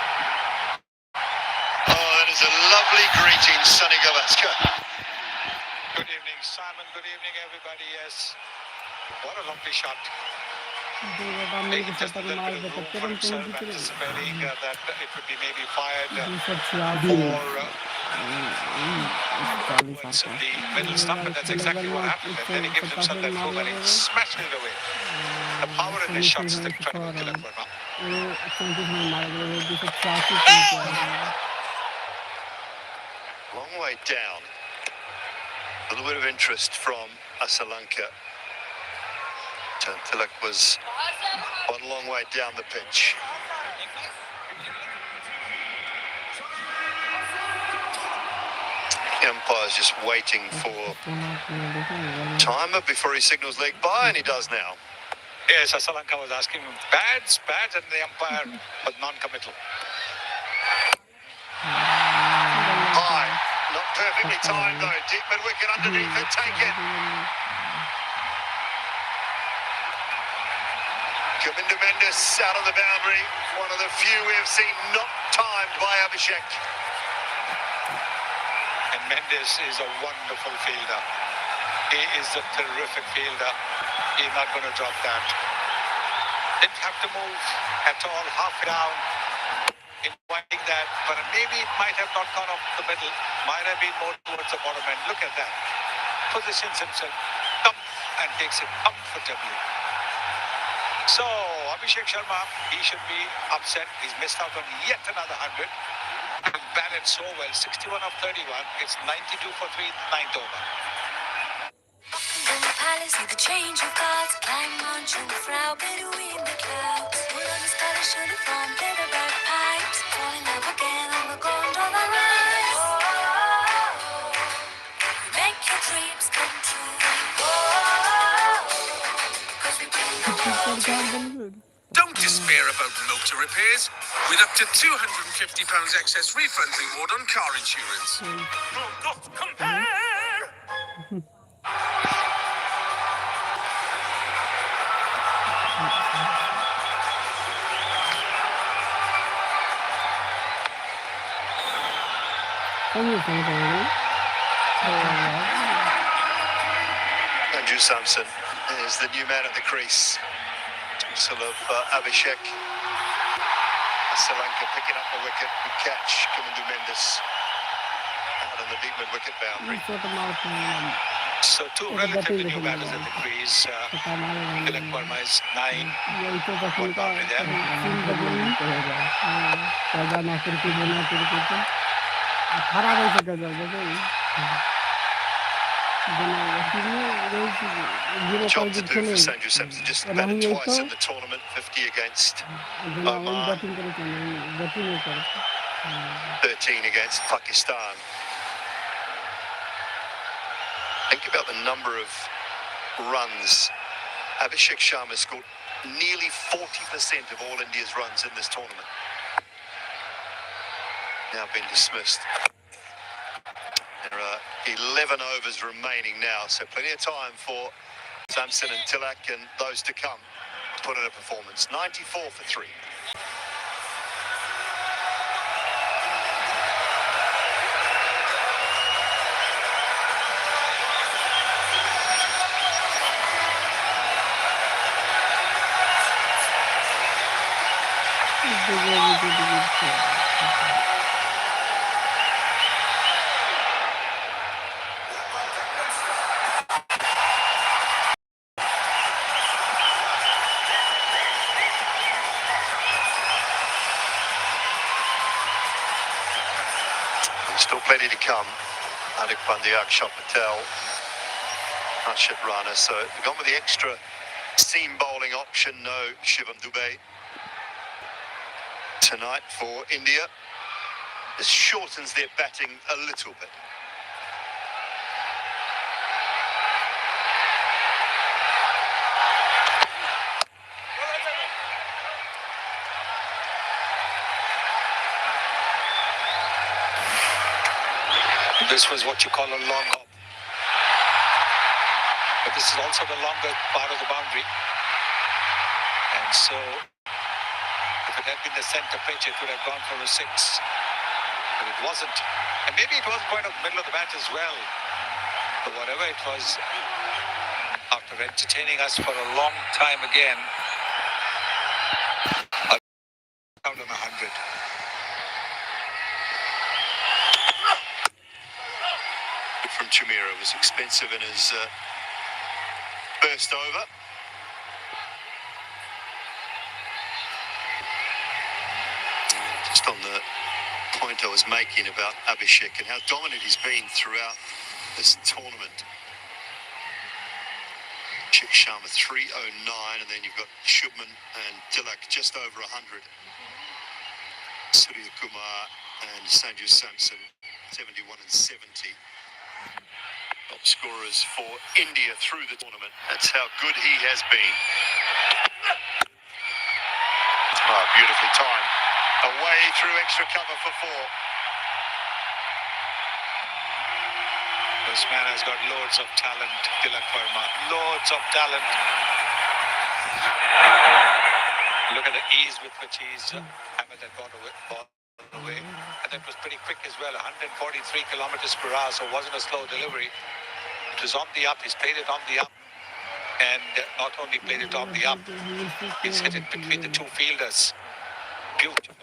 Oh, that is a lovely greeting, Sunny Gavaskar. Good evening, Simon. Good evening, everybody. Yes, what a lovely shot. He just a little bit of room for himself, anticipating that it would be maybe fired towards the middle stump, and that's exactly what happened. And then he gives himself that room and he smashed it away. The power in his shots is incredible, Tilak Verma. Long way down. A little bit of interest from Sri Lanka. Tilak was one long way down the pitch. The umpire's just waiting for timer before he signals leg by, and he does now. Yes, Sri Lanka was asking him, pads, and the umpire was non-committal. High, not perfectly timed though. Deep mid wicket underneath it, taken. Kaminda Mendes out on the boundary. One of the few we have seen not timed by Abhishek. And Mendes is a wonderful fielder. He is a terrific fielder. He's not going to drop that. Didn't have to move at all, half down, inviting that, but maybe it might have not gone off the middle, might have been more towards the bottom end. Look at that. Positions himself, and takes it comfortably. So, Abhishek Sharma, he should be upset. He's missed out on yet another 100. He batted so well, 61 of 31. It's 92 for 3, 9th over. In the palace, see the change of guards. Climb on Jungfrau, Bedouin the clouds. Put on the Scottish uniform, play the bagpipes. Fall in love again on the gondola rise. Make your dreams come true. Don't despair about motor repairs. With up to £250 excess refund reward on car insurance. Compare! Andrew Samson is the new man at the crease. Sort of Abhishek. Sri Lanka picking up the wicket. Good catch. Kumandu Mendes out on the deep mid-wicket boundary. So two relatively new batters at the crease. Tilak Verma is 9. One boundary there. Job to do for Sanju Samson. Just batted twice in the tournament. 50 against Oman. 13 against Pakistan. Think about the number of runs. Abhishek Sharma scored nearly 40% of all India's runs in this tournament. Now been dismissed. There are 11 overs remaining now, so plenty of time for Samson and Tilak and those to come to put in a performance. 94 for 3. Still plenty to come. Hardik Pandya, Akshar Patel, Harshit Rana. So they've gone with the extra seam bowling option. No Shivam Dubey tonight for India. This shortens their batting a little bit. This was what you call a long hop. But this is also the longer part of the boundary. And so, if it had been the centre pitch, it would have gone for a 6. But it wasn't. And maybe it wasn't quite at the middle of the bat as well. But whatever it was, after entertaining us for a long time again, out on 100. From Chimera was expensive in his first over. Just on the point I was making about Abhishek and how dominant he's been throughout this tournament. Abhishek Sharma 309, and then you've got Shubman and Tilak just over 100. Surya Kumar and Sanju Samson 71 and 70. Top scorers for India through the tournament. That's how good he has been. Oh, beautifully timed. Away through extra cover for 4. This man has got loads of talent, Tilak Verma. Loads of talent. Look at the ease with which he's hammered that ball away. And that was pretty quick as well, 143 kilometers per hour, so it wasn't a slow delivery. It was on the up, he's played it on the up. And not only played it on the up, he's hit it between the two fielders. Beautiful.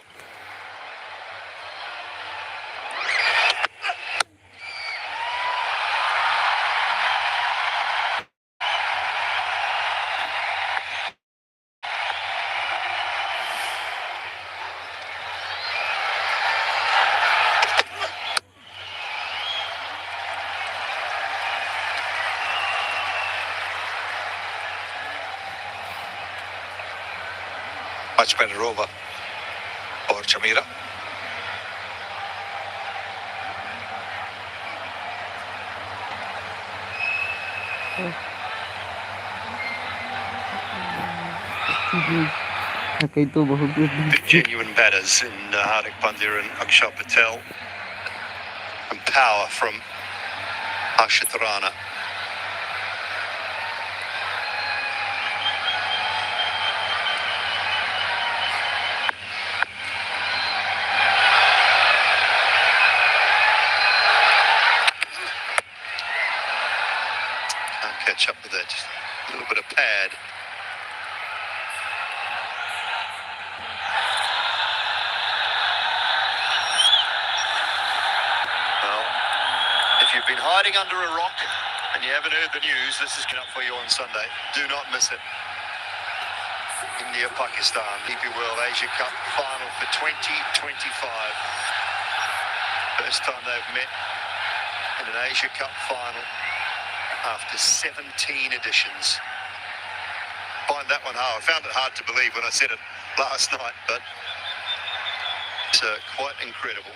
Much better over for Chamira. थकई तो बहुत The genuine batters in Hardik Pandya and Akshar Patel. And power from Harshit Rana. Can't catch up with that. Just a little bit of pad. Well, if you've been hiding under a rock and you haven't heard the news, this is coming up for you on Sunday. Do not miss it. India, Pakistan, DP World Asia Cup final for 2025. First time they've met in an Asia Cup final after 17 editions. Find that one hard. I found it hard to believe when I said it last night, but it's quite incredible.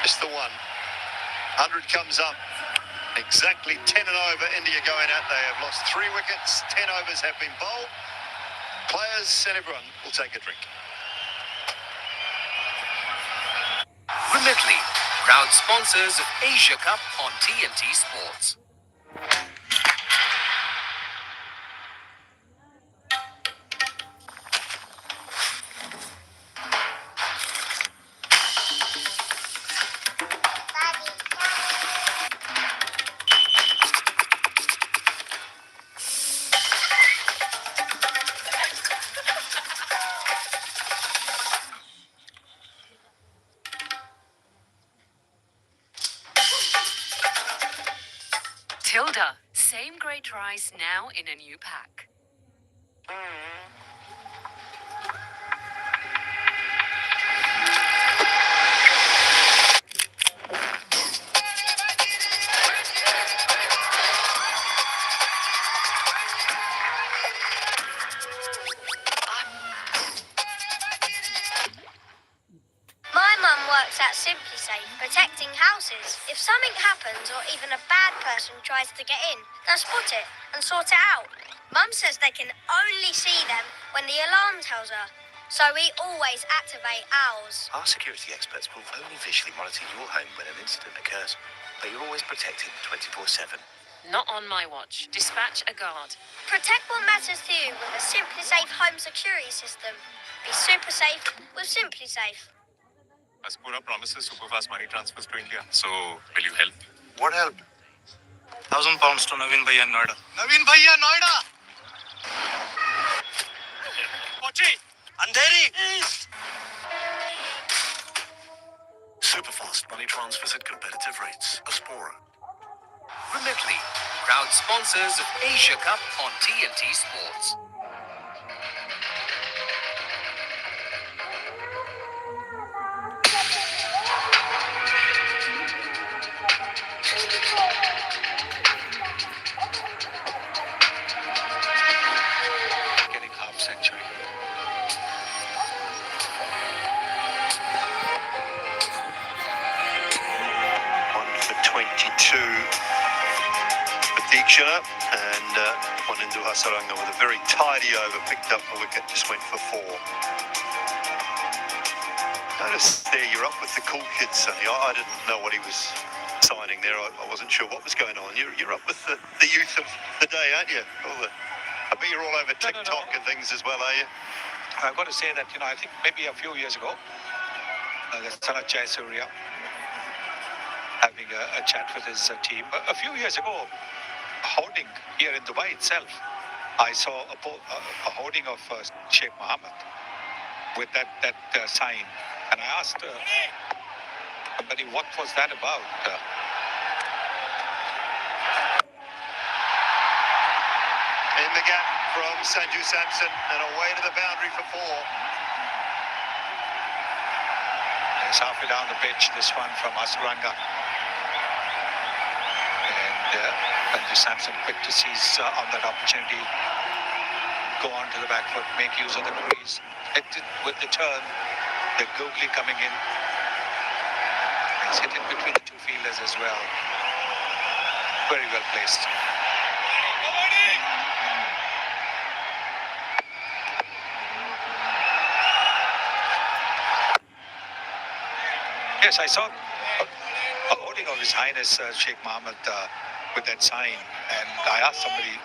Just the one. 100 comes up. Exactly 10 and over. India going out. They have lost 3 wickets. 10 overs have been bowled. Players and everyone will take a drink. Remitly, proud sponsors of Asia Cup on TNT Sports. Tilda, same great rice now in a new pack. My mum works at SimplySafe, protecting houses. If something happens or even a bad person tries to get in, they'll spot it and sort it out. Mum says they can only see them when the alarm tells her, so we always activate ours. Our security experts will only visually monitor your home when an incident occurs, but you're always protected 24/7. Not on my watch. Dispatch a guard. Protect what matters to you with a SimplySafe home security system. Be super safe with SimplySafe. Aspura promises superfast money transfers to India. So, will you help? What help? £1,000 to Naveen Bhaiya in Noida. Naveen Bhaiya, Noida! Pochi! Andheri! Superfast money transfers at competitive rates. Aspora. Remitly, proud sponsors of Asia Cup on TNT Sports. Getting half century. One for 22 for Deekshana, and one into Hasaranga with a very tidy over, picked up the wicket, just went for 4. Notice there you're up with the cool kids, Sonny. I didn't know what he was signing there. I wasn't sure what was going on. You're up with the youth of the day, aren't you? I bet you're all over TikTok and things as well, are you? I've got to say that, I think maybe a few years ago, the son of Jai Surya having a chat with his team. A few years ago, hoarding here in Dubai itself, I saw a hoarding of Sheikh Mohammed with that sign. And I asked somebody, what was that about? In the gap from Sanju Samson and away to the boundary for 4. It's halfway down the pitch, this one from Asuranga. And Sanju Samson quick to seize on that opportunity. go on to the back foot, make use of the crease. With the turn, the googly coming in. He's hit in between the two fielders as well. Very well placed. Yes, I saw a holding of His Highness Sheikh Mohammed with that sign, and I asked somebody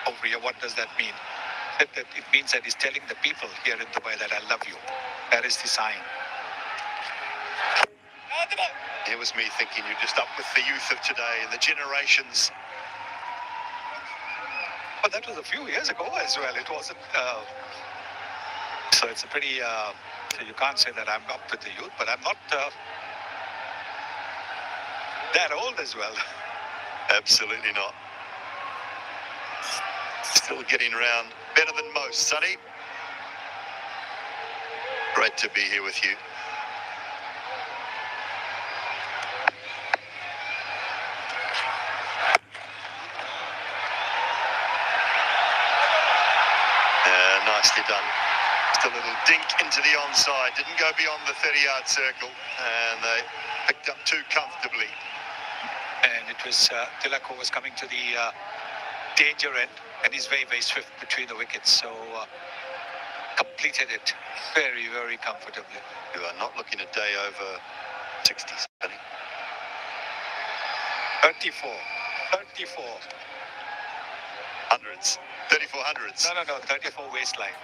over here, what does that mean? That it means that he's telling the people here in Dubai that I love you. That is the sign. It was me thinking you're just up with the youth of today and the generations. But that was a few years ago as well. It wasn't. So it's a pretty. So you can't say that I'm up with the youth, but I'm not that old as well. Absolutely not. Still getting around better than most, Sonny. Great to be here with you. Nicely done. Just a little dink into the onside. Didn't go beyond the 30-yard circle, and they picked up too comfortably. And it was Tilak who was coming to the danger end, and he's very, very swift between the wickets. So completed it very, very comfortably. You are not looking a day over 60, Sonny. 34. Hundreds. 34 hundreds. No, 34 waistline.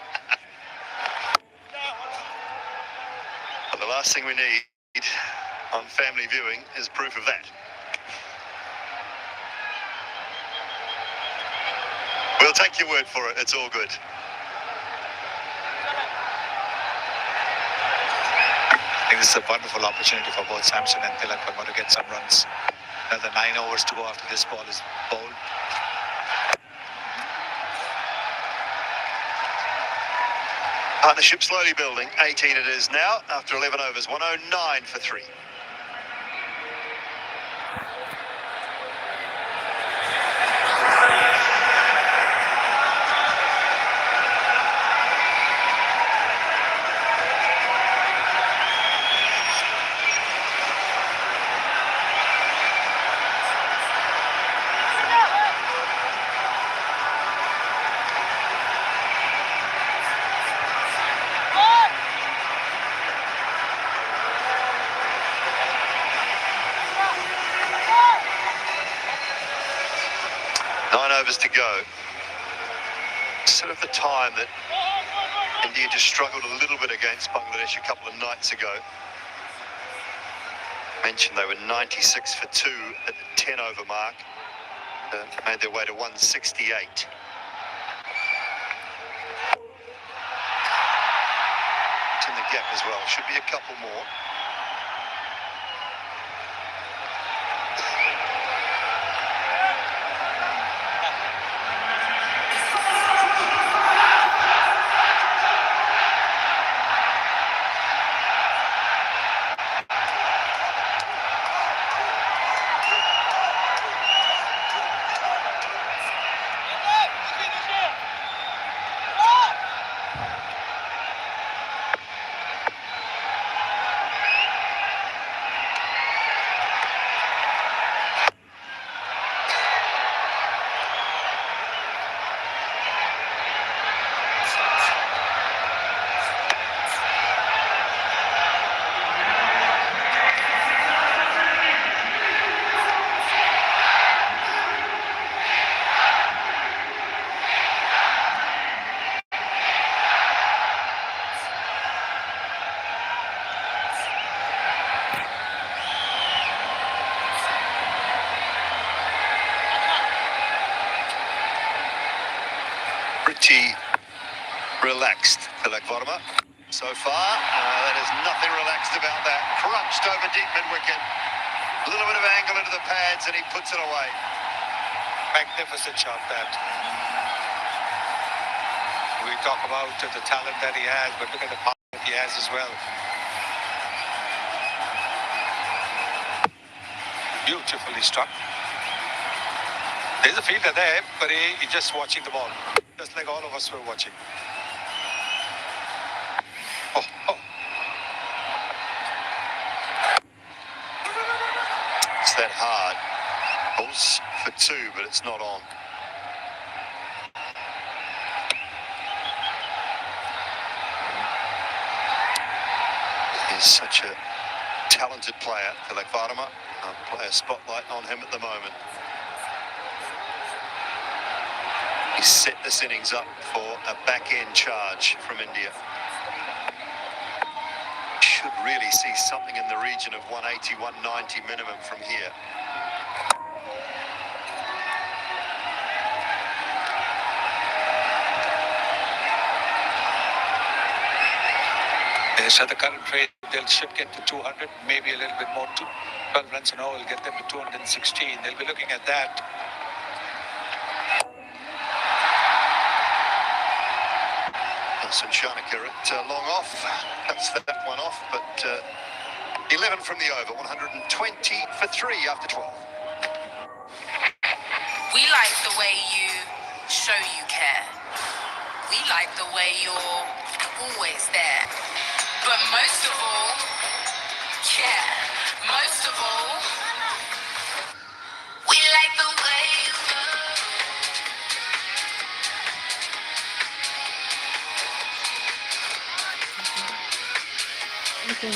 But the last thing we need on family viewing is proof of that. We'll take your word for it. It's all good. I think this is a wonderful opportunity for both Samson and Tilak to get some runs. Another 9 overs to go after this ball is bowled. Partnership slowly building. 18 it is now after 11 overs. 109 for 3. Overs to go. Sort of the time that India just struggled a little bit against Bangladesh a couple of nights ago. Mentioned they were 96 for 2 at the 10 over mark. Made their way to 168. It's in the gap as well. Should be a couple more. Pretty relaxed, Tilak Varma. So far, there is nothing relaxed about that. Crunched over deep mid-wicket. A little bit of angle into the pads, and he puts it away. Magnificent shot that. We talk about the talent that he has, but look at the power that he has as well. Beautifully struck. There's a fielder there, but he's just watching the ball. breakfast like all of us were watching. Oh, oh. It's that hard. Balls for two, but it's not on. He's such a talented player, Tilak Varma. Player spotlight on him at the moment. He set this innings up for a back-end charge from India. Should really see something in the region of 180, 190 minimum from here. Yes, at the current rate, they should get to 200, maybe a little bit more. 12 runs an over will get them to 216. They'll be looking at that. So Shanaka at long off. That's that one off, but 11 from the over. 120 for 3 after 12. We like the way you show you care. We like the way you're always there. But most of all, care. Most of all, we like the way you love. We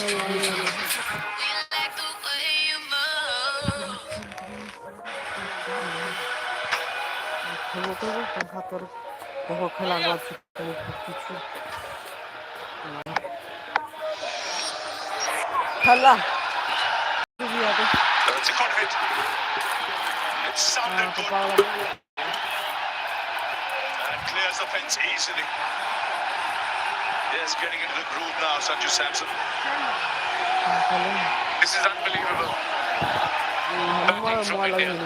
like the way you move. It's a confident. It sounded good. And clears the fence easily. Yes, getting into the groove now, Sanju Samson. This is unbelievable. Batting from India.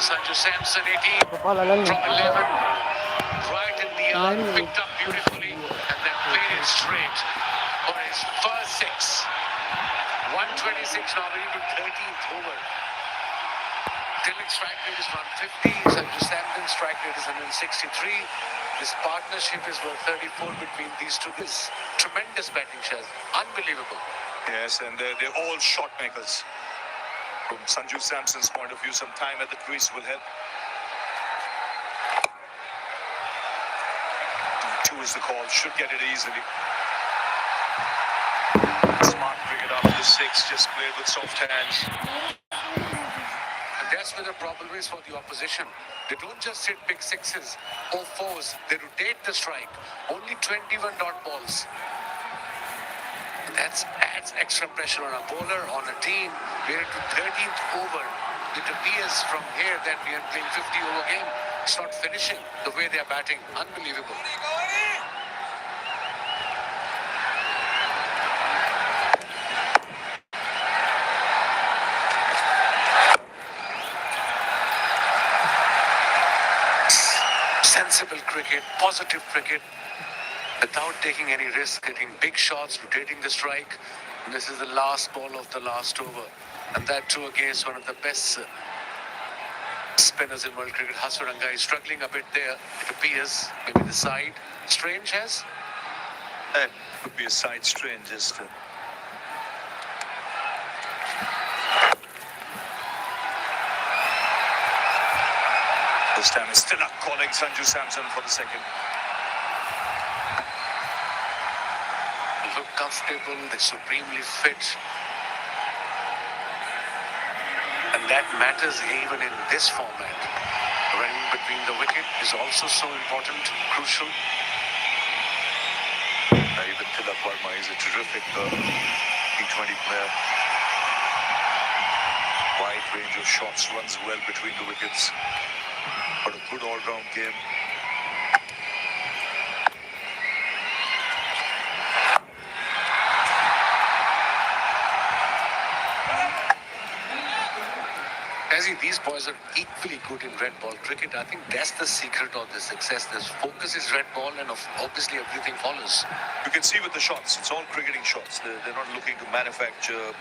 Sanju Samson, 18 from 11. Right in the arm, picked up beautifully, and then played it straight for his first 6. 126 now, very good 13th over. Tilak's strike rate is 150, Sanju Samson's strike rate is 163. This partnership is worth 34 between these two. This tremendous batting shares, unbelievable. Yes, and they're all shot makers. From Sanju Samson's point of view, some time at the crease will help. 2 is the call, should get it easily. Smart cricket after the 6, just played with soft hands. And that's where the problem is for the opposition. They don't just hit big 6s or 4s, they rotate the strike. Only 21 dot balls. That adds extra pressure on a bowler, on a team. We're into 13th over. It appears from here that we are playing 50 over game. It's not finishing the way they're batting. Unbelievable. Sensible cricket, positive cricket, without taking any risk, getting big shots, rotating the strike. And this is the last ball of the last over. And that too against one of the best spinners in world cricket. Hasaranga is struggling a bit there, it appears. Maybe the side. Strange has? That could be a side strain, just... This time it's still up calling Sanju Samson for the second. They look comfortable, they're supremely fit. And that matters even in this format. Running between the wicket is also so important, crucial. Even Tilak Varma is a terrific T20 player. Wide range of shots, runs well between the wickets. But a good all-round game. These boys are equally good in red ball cricket. I think that's the secret of the success. This focus is red ball, and obviously everything follows. You can see with the shots, it's all cricketing shots. They're not looking to manufacture.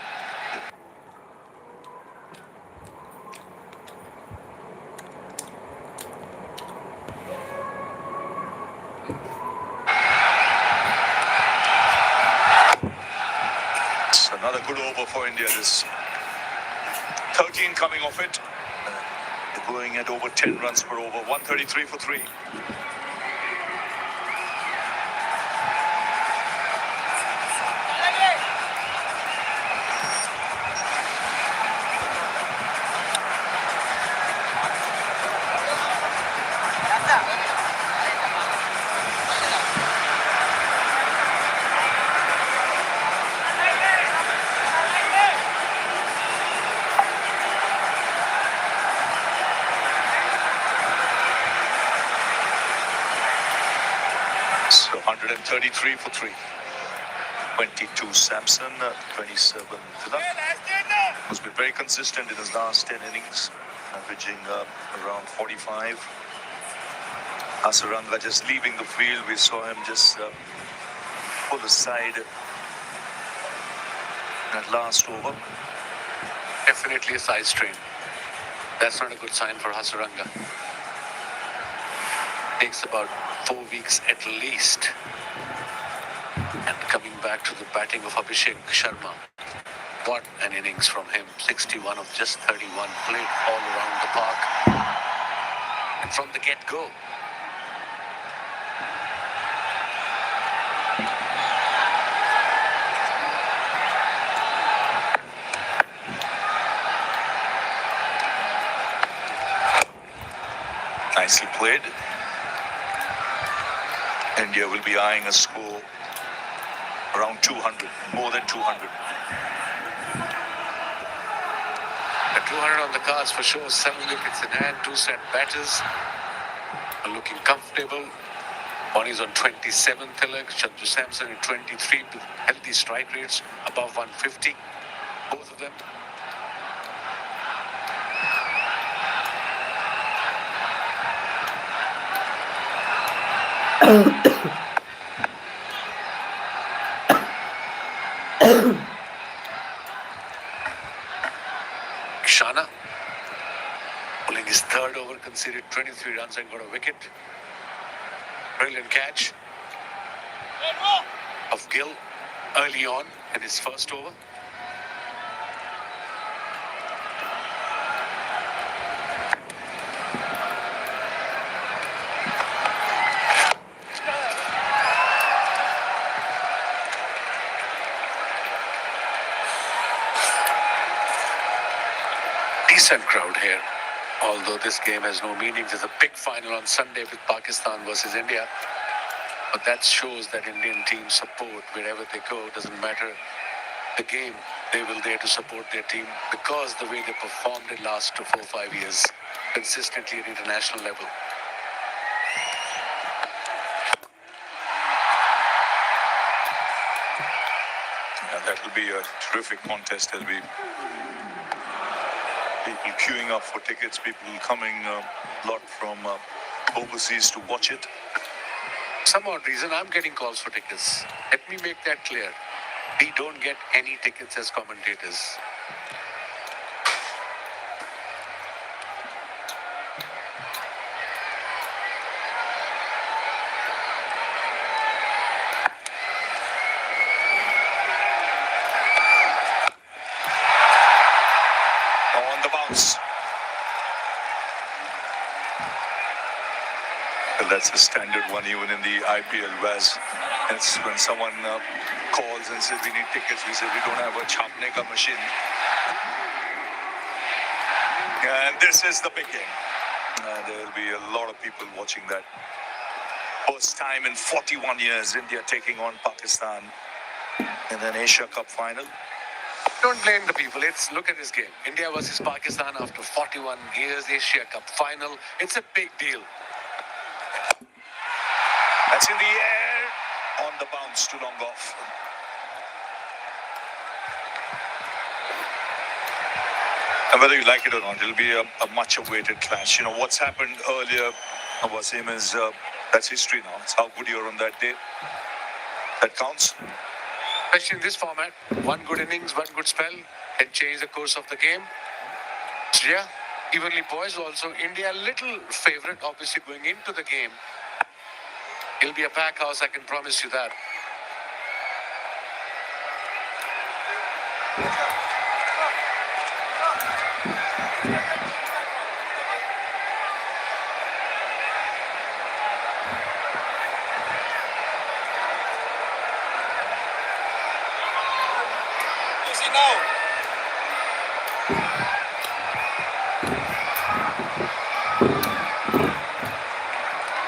good over for India. This 13 coming off it. They're going at over 10 runs per over. 133 for 3. So 133 for 3. 22 Samson, 27 Tilak. Has been very consistent in his last 10 innings, averaging around 45. Hasaranga just leaving the field. We saw him just pull aside that last over. Definitely a side strain. That's not a good sign for Hasaranga. Takes about 4 weeks at least. And coming back to the batting of Abhishek Sharma. What an innings from him. 61 of just 31. Played all around the park. And from the get-go. Nicely played. India will be eyeing a score around 200, more than 200. A 200 on the cards for sure. 7 wickets in hand. 2 set batters are looking comfortable. One is on 27, Tilak. Sanju Samson at 23 with healthy strike rates above 150. Both of them. Shana pulling his third over, conceded 23 runs and got a wicket. Brilliant catch of Gill early on in his first over. Decent crowd here. Although this game has no meaning, there's a big final on Sunday with Pakistan versus India. But that shows that Indian team support wherever they go. Doesn't matter the game, they will there to support their team because the way they performed in last 4 or 5 years consistently at international level. And that will be a terrific contest. There'll be people queuing up for tickets, people coming a lot from overseas to watch it. Some odd reason, I'm getting calls for tickets. Let me make that clear. We don't get any tickets as commentators. On the bounce. Well, that's a standard one even in the IPL, Wes. It's when someone calls and says we need tickets, we say we don't have a chapne ka machine. And this is the big game. There will be a lot of people watching that. First time in 41 years, India taking on Pakistan in an Asia Cup final. Don't blame the people. Look at this game. India versus Pakistan after 41 years, Asia Cup final. It's a big deal. That's in the air, on the bounce, too long off. And whether you like it or not, it'll be a much awaited clash. You know, what's happened earlier, Wasim, is that's history now. It's how good you're on that day. That counts. Especially in this format, one good innings, one good spell can change the course of the game. So yeah, evenly poised also. India little favourite, obviously, going into the game. It'll be a pack house, I can promise you that.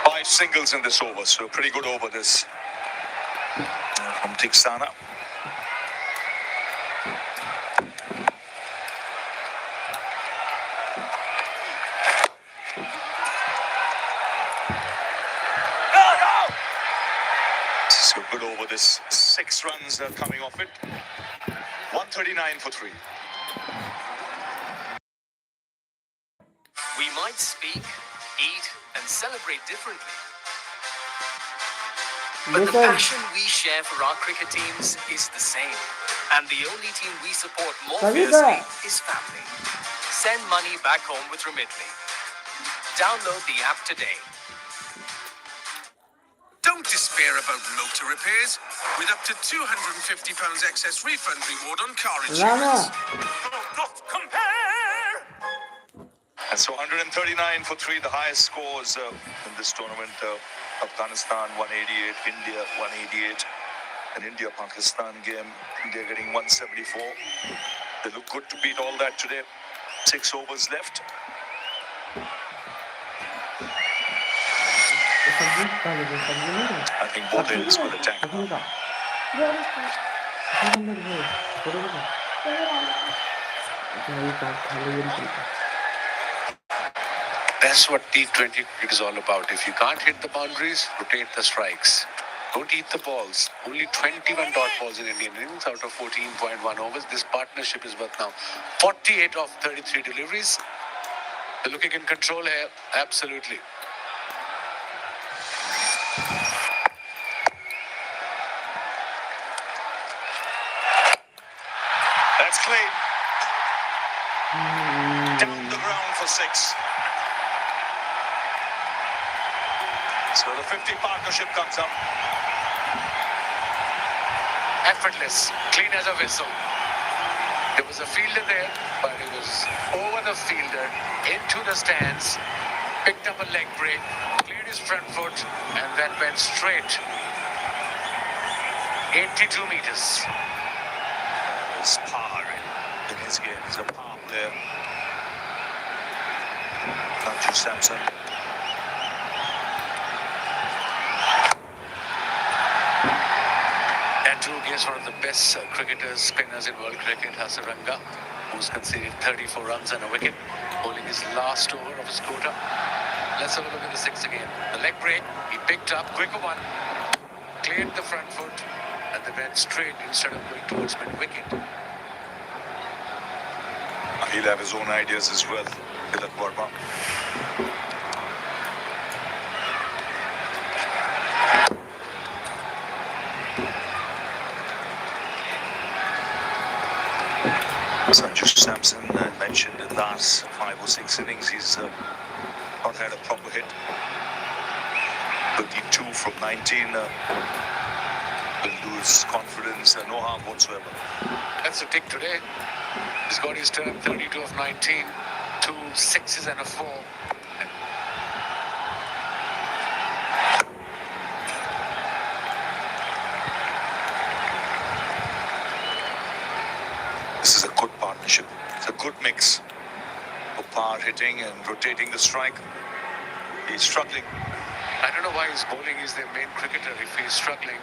Five singles in this over, so pretty good over this from Tiksana. So good over this. 6 runs are coming off it. 139 for 3. We might speak, eat, and celebrate differently. But the passion we share for our cricket teams is the same. And the only team we support more fiercely is family. Send money back home with Remitly. Download the app today. Don't despair about motor repairs. With up to £250 excess refund reward on car insurance. Not compare! And so 139 for 3, the highest scores in this tournament. Afghanistan 188, India 188. An India-Pakistan game, India getting 174. They look good to beat all that today. 6 overs left. I think both ends will attack. That's what T20 cricket is all about. If you can't hit the boundaries, rotate the strikes. Don't eat the balls. Only 21 dot balls in Indian innings out of 14.1 overs. This partnership is worth now 48 of 33 deliveries. They're looking in control here. Absolutely. That's clean. Down the ground for 6. So the 50 partnership comes up. Effortless, clean as a whistle. There was a fielder there, but it was over the fielder, into the stands, picked up a leg break, cleared his front foot, and then went straight. 82 meters. There's power in his game. He's a power player. Santosh Samson. Against one of the best cricketers, spinners in world cricket, Hasaranga, who's conceded 34 runs and a wicket, bowling his last over of his quota. Let's have a look at the 6 again. The leg break, he picked up, quicker one, cleared the front foot, and they went straight instead of going towards mid-wicket. He'll have his own ideas as well, Tilak Verma. Santosh Samson mentioned in the last 5 or 6 innings, he's not had a proper hit. 32 from 19. Will lose confidence, no harm whatsoever. That's a tick today. He's got his turn, 32 of 19, 2 6s and a 4. This is a good partnership. It's a good mix of power hitting and rotating the strike. He's struggling. I don't know why his bowling is their main cricketer. If he's struggling,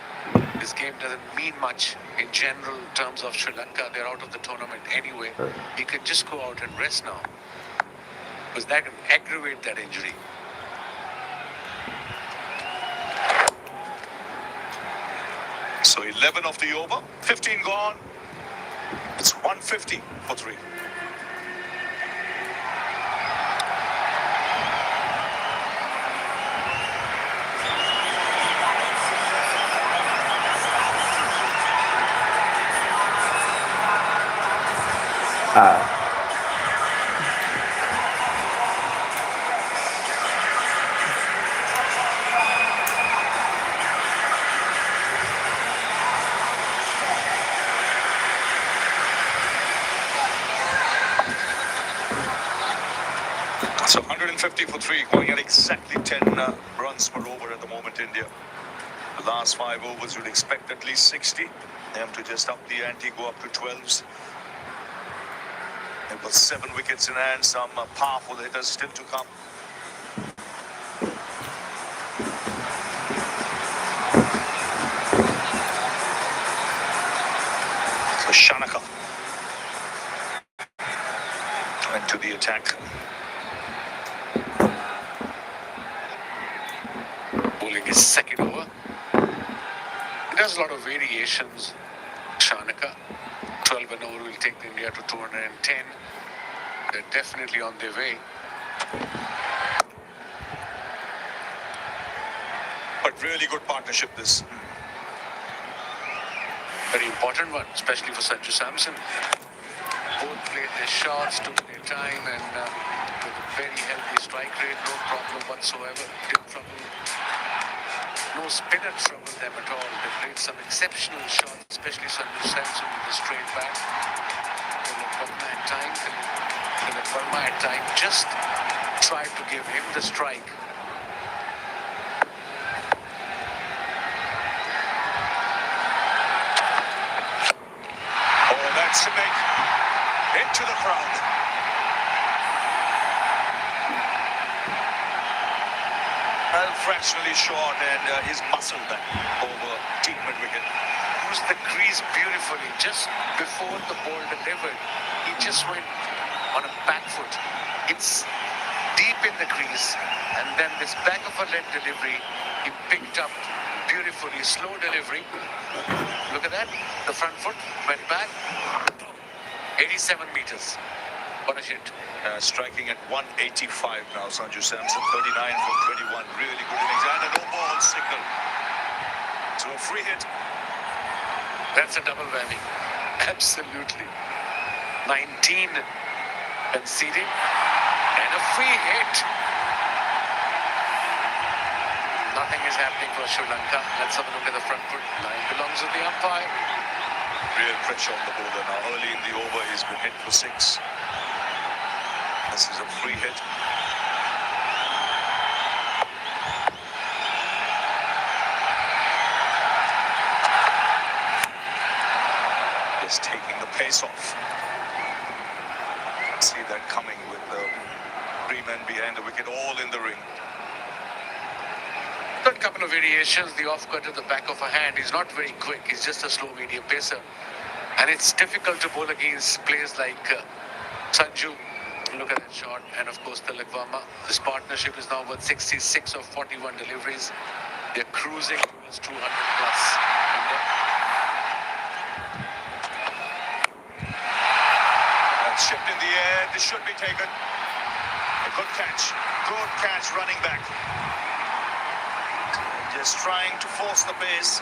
this game doesn't mean much in general terms of Sri Lanka. They're out of the tournament anyway. He can just go out and rest now, because that can aggravate that injury. So 11 of the over, 15 gone. It's 150 for 3. 150 for 3, going at exactly 10 runs per over at the moment, India. The last 5 overs, you'd expect at least 60. Them to just up the ante, go up to 12s. They've got 7 wickets in hand, some powerful hitters still to come. So Shanaka went to the attack. Bowling his second over. He does a lot of variations. Shanaka, 12 and over will take India to 210. They're definitely on their way. But really good partnership this. Very important one, especially for Sanju Samson. Both played their shots, took their time, and with a very healthy strike rate, no problem whatsoever. Didn't trouble. No spinner troubled them at all. They played some exceptional shots, especially Sanju Samson with the straight back. Tilak Verma at time just tried to give him the strike. Oh, that's a big into the crowd. Well, fractionally short, and he's muscled that over deep mid-wicket. Used the crease beautifully. Just before the ball delivered, he just went on a back foot. It's deep in the crease, and then this back of a leg delivery, he picked up beautifully. Slow delivery. Look at that. The front foot went back. 87 meters. What a hit. Striking at 185 now, Sanju Samson. 39 from 21. Really good innings. And a no ball signal. So a free hit. That's a double whammy. Absolutely. 19 conceding and a free hit. Nothing is happening for Sri Lanka. Let's have a look at the front foot. Line belongs with the umpire. Real pressure on the bowler now. Early in the over, he's been hit for 6. This is a free hit. Just taking the pace off. See that coming with the 3 men behind the wicket, all in the ring. Got a couple of variations. The off cut at the back of a hand. He's not very quick. He's just a slow medium pacer. And it's difficult to bowl against players like Sanju. Look at that shot. And of course, Tilak Verma. This partnership is now worth 66 of 41 deliveries. They're cruising towards 200 plus. That's shipped in the air. This should be taken. A good catch. Good catch running back. Just trying to force the pace.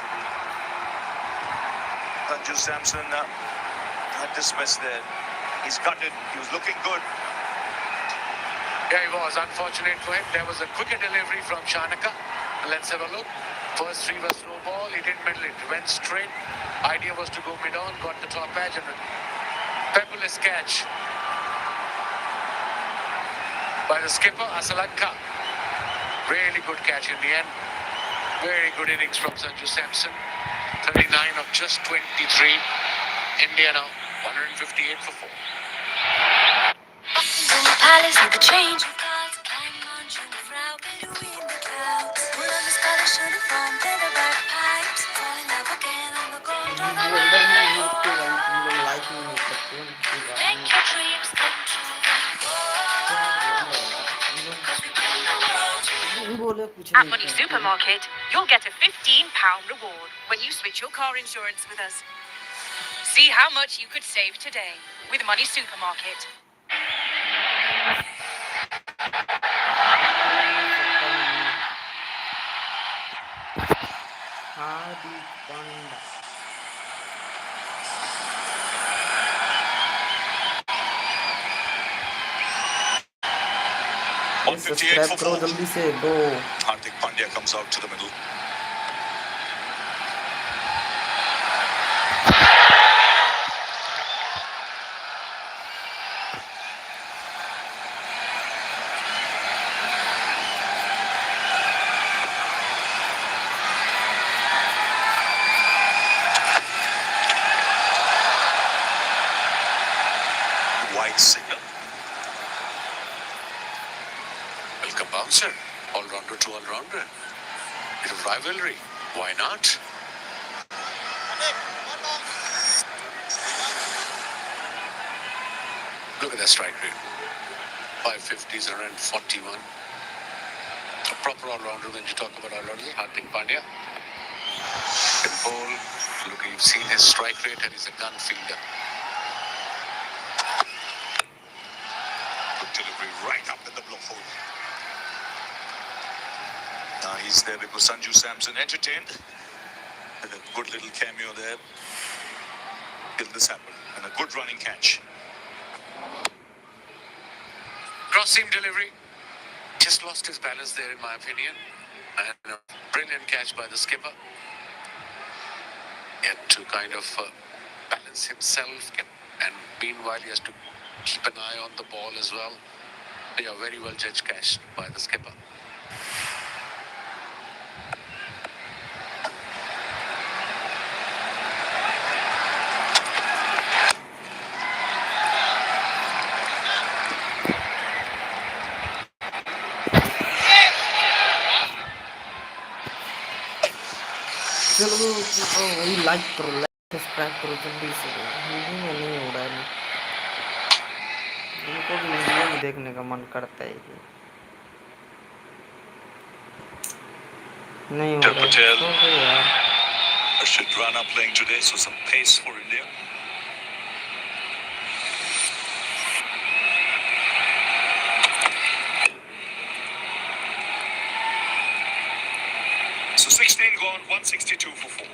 Sanju Samson had dismissed there. He's cut it. He was looking good. Yeah, he was. Unfortunate for him. There was a quicker delivery from Shanaka. Let's have a look. First 3 was slow ball. He didn't middle it. Went straight. Idea was to go mid-on. Got the top edge and a fabulous catch by the skipper, Asalanka. Really good catch in the end. Very good innings from Sanju Samson. 39 of just 23. India now 158 for 4. In the palace with the change of guards, climbing on Jungfrau, Bedouin the clouds. Pull on the Scottish uniform, play the bagpipes, fall in love again on the gold on the make your dreams come true. At Money Supermarket, you'll get a £15 reward when you switch your car insurance with us. See how much you could save today with Money Supermarket. Subscribe करो जल्दी से दो. Hardik Pandya comes out to the middle. rivalry. Why not? Look at that strike rate. 550s, 141. A proper all-rounder when you talk about all-rounders. Hardik Pandya. Can bowl. Look, you've seen his strike rate and he's a gun fielder. Good delivery right up in the block hole. Now he's there because Sanju Samson entertained. And a good little cameo there. Till this happened. And a good running catch. Cross-seam delivery. Just lost his balance there, in my opinion. And a brilliant catch by the skipper. He had to kind of balance himself. And meanwhile, he has to keep an eye on the ball as well. Yeah, very well judged catch by the skipper. चलो वही like करो, subscribe करो जल्दी से। हिंदी में नहीं हो रहा है, इनको भी हिंदी में देखने का मन करता है कि नहीं हो रहा है यार। Rashid Rana playing today, so some pace for India. So 16 gone, 162 for 4.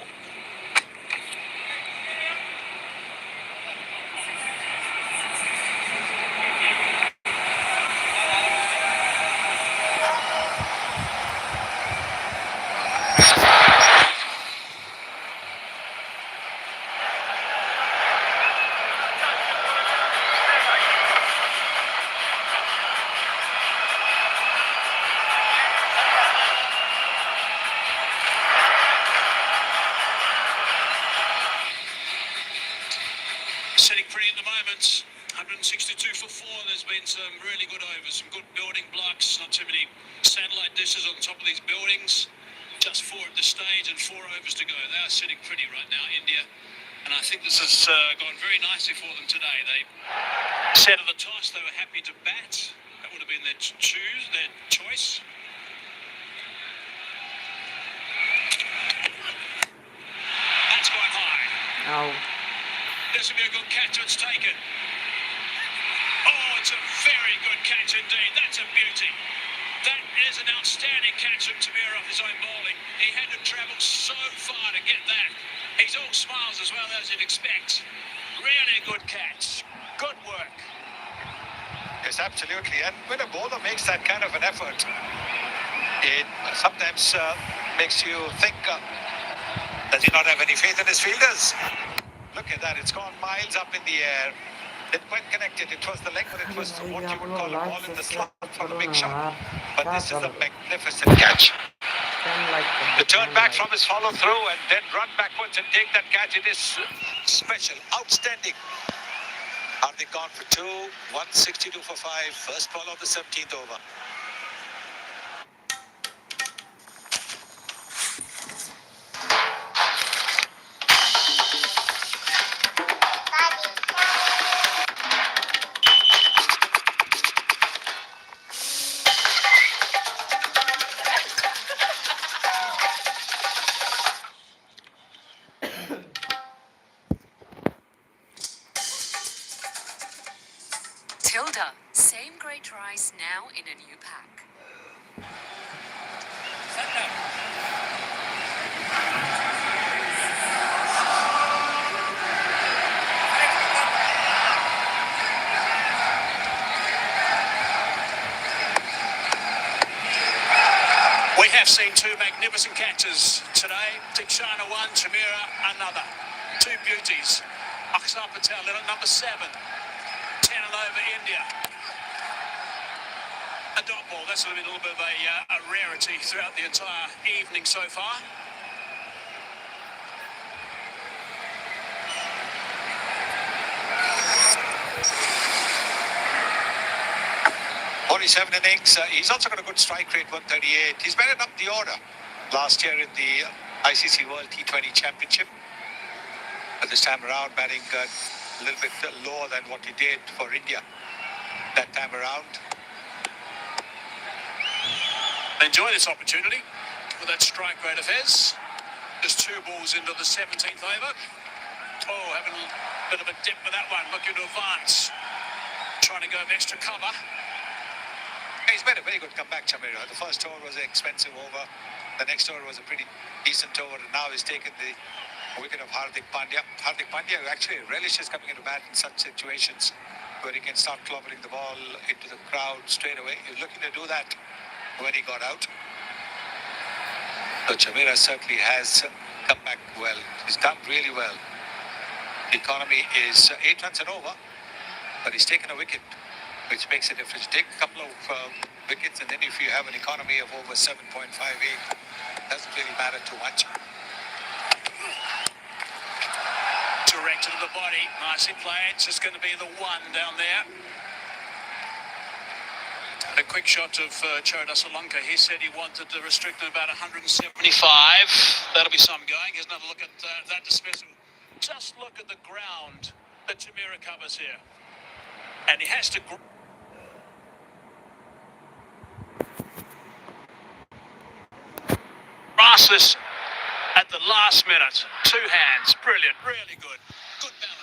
Sitting pretty at the moment. 162 for 4. There's been some really good overs, some good building blocks, not too many satellite dishes on top of these buildings. Just 4 at this stage and 4 overs to go. They are sitting pretty right now, India. And I think this has gone very nicely for them today. They said at the toss they were happy to bat. That would have been their choice. That's gone high. Ow. This will be a good catch. It's taken. Oh, it's a very good catch indeed. That's a beauty. That is an outstanding catch from Tamir off his own bowling. He had to travel so far to get that. He's all smiles as well as you'd expect. Really good catch. Good work. Yes, absolutely. And when a bowler makes that kind of an effort, it sometimes makes you think, does he not have any faith in his fielders? Look at that. It's gone miles up in the air. Didn't quite connect it. It was the leg, but it was what you would call a ball in the slot from a big shot. But this is a magnificent catch. To turn back from his follow through and then run backwards and take that catch, it is special, outstanding. Hardik gone for 2, 162 for 5, first ball of the 17th over. Tilda, same great rice now in a new pack. We have seen 2 magnificent catches today. Tikshana 1, Chamira another. 2 beauties. Aksar Patel in at number 7. 10 and over India. A dot ball. That's a little bit of a rarity throughout the entire evening so far. 47 innings. He's also got a good strike rate, 138. He's batted up the order. last year in the ICC World T20 Championship. But this time around, batting a little bit lower than what he did for India that time around. Enjoy this opportunity with that strike rate of his. Just 2 balls into the 17th over. Oh, having a bit of a dip with that one, looking to advance. Trying to go with extra cover. He's made a very good comeback, Chamira. The first over was an expensive over. The next over was a pretty decent over. And now he's taken the wicket of Hardik Pandya. Hardik Pandya actually relishes coming into bat in such situations where he can start clobbering the ball into the crowd straight away. He was looking to do that when he got out. So Chamira certainly has come back well. He's done really well. The economy is 8 runs and over, but he's taken a wicket, which makes a difference. Take a couple of wickets, and then if you have an economy of over 7.58, doesn't really matter too much. Directed to the body. Nicely played. It's just going to be the 1 down there. A quick shot of Shrilanka. He said he wanted to restrict it about 175. That'll be some going. Here's another look at that dismissal. Just look at the ground that Chamira covers here. And he has to... grass this at the last minute. 2 hands. Brilliant. Really good. Good bounce.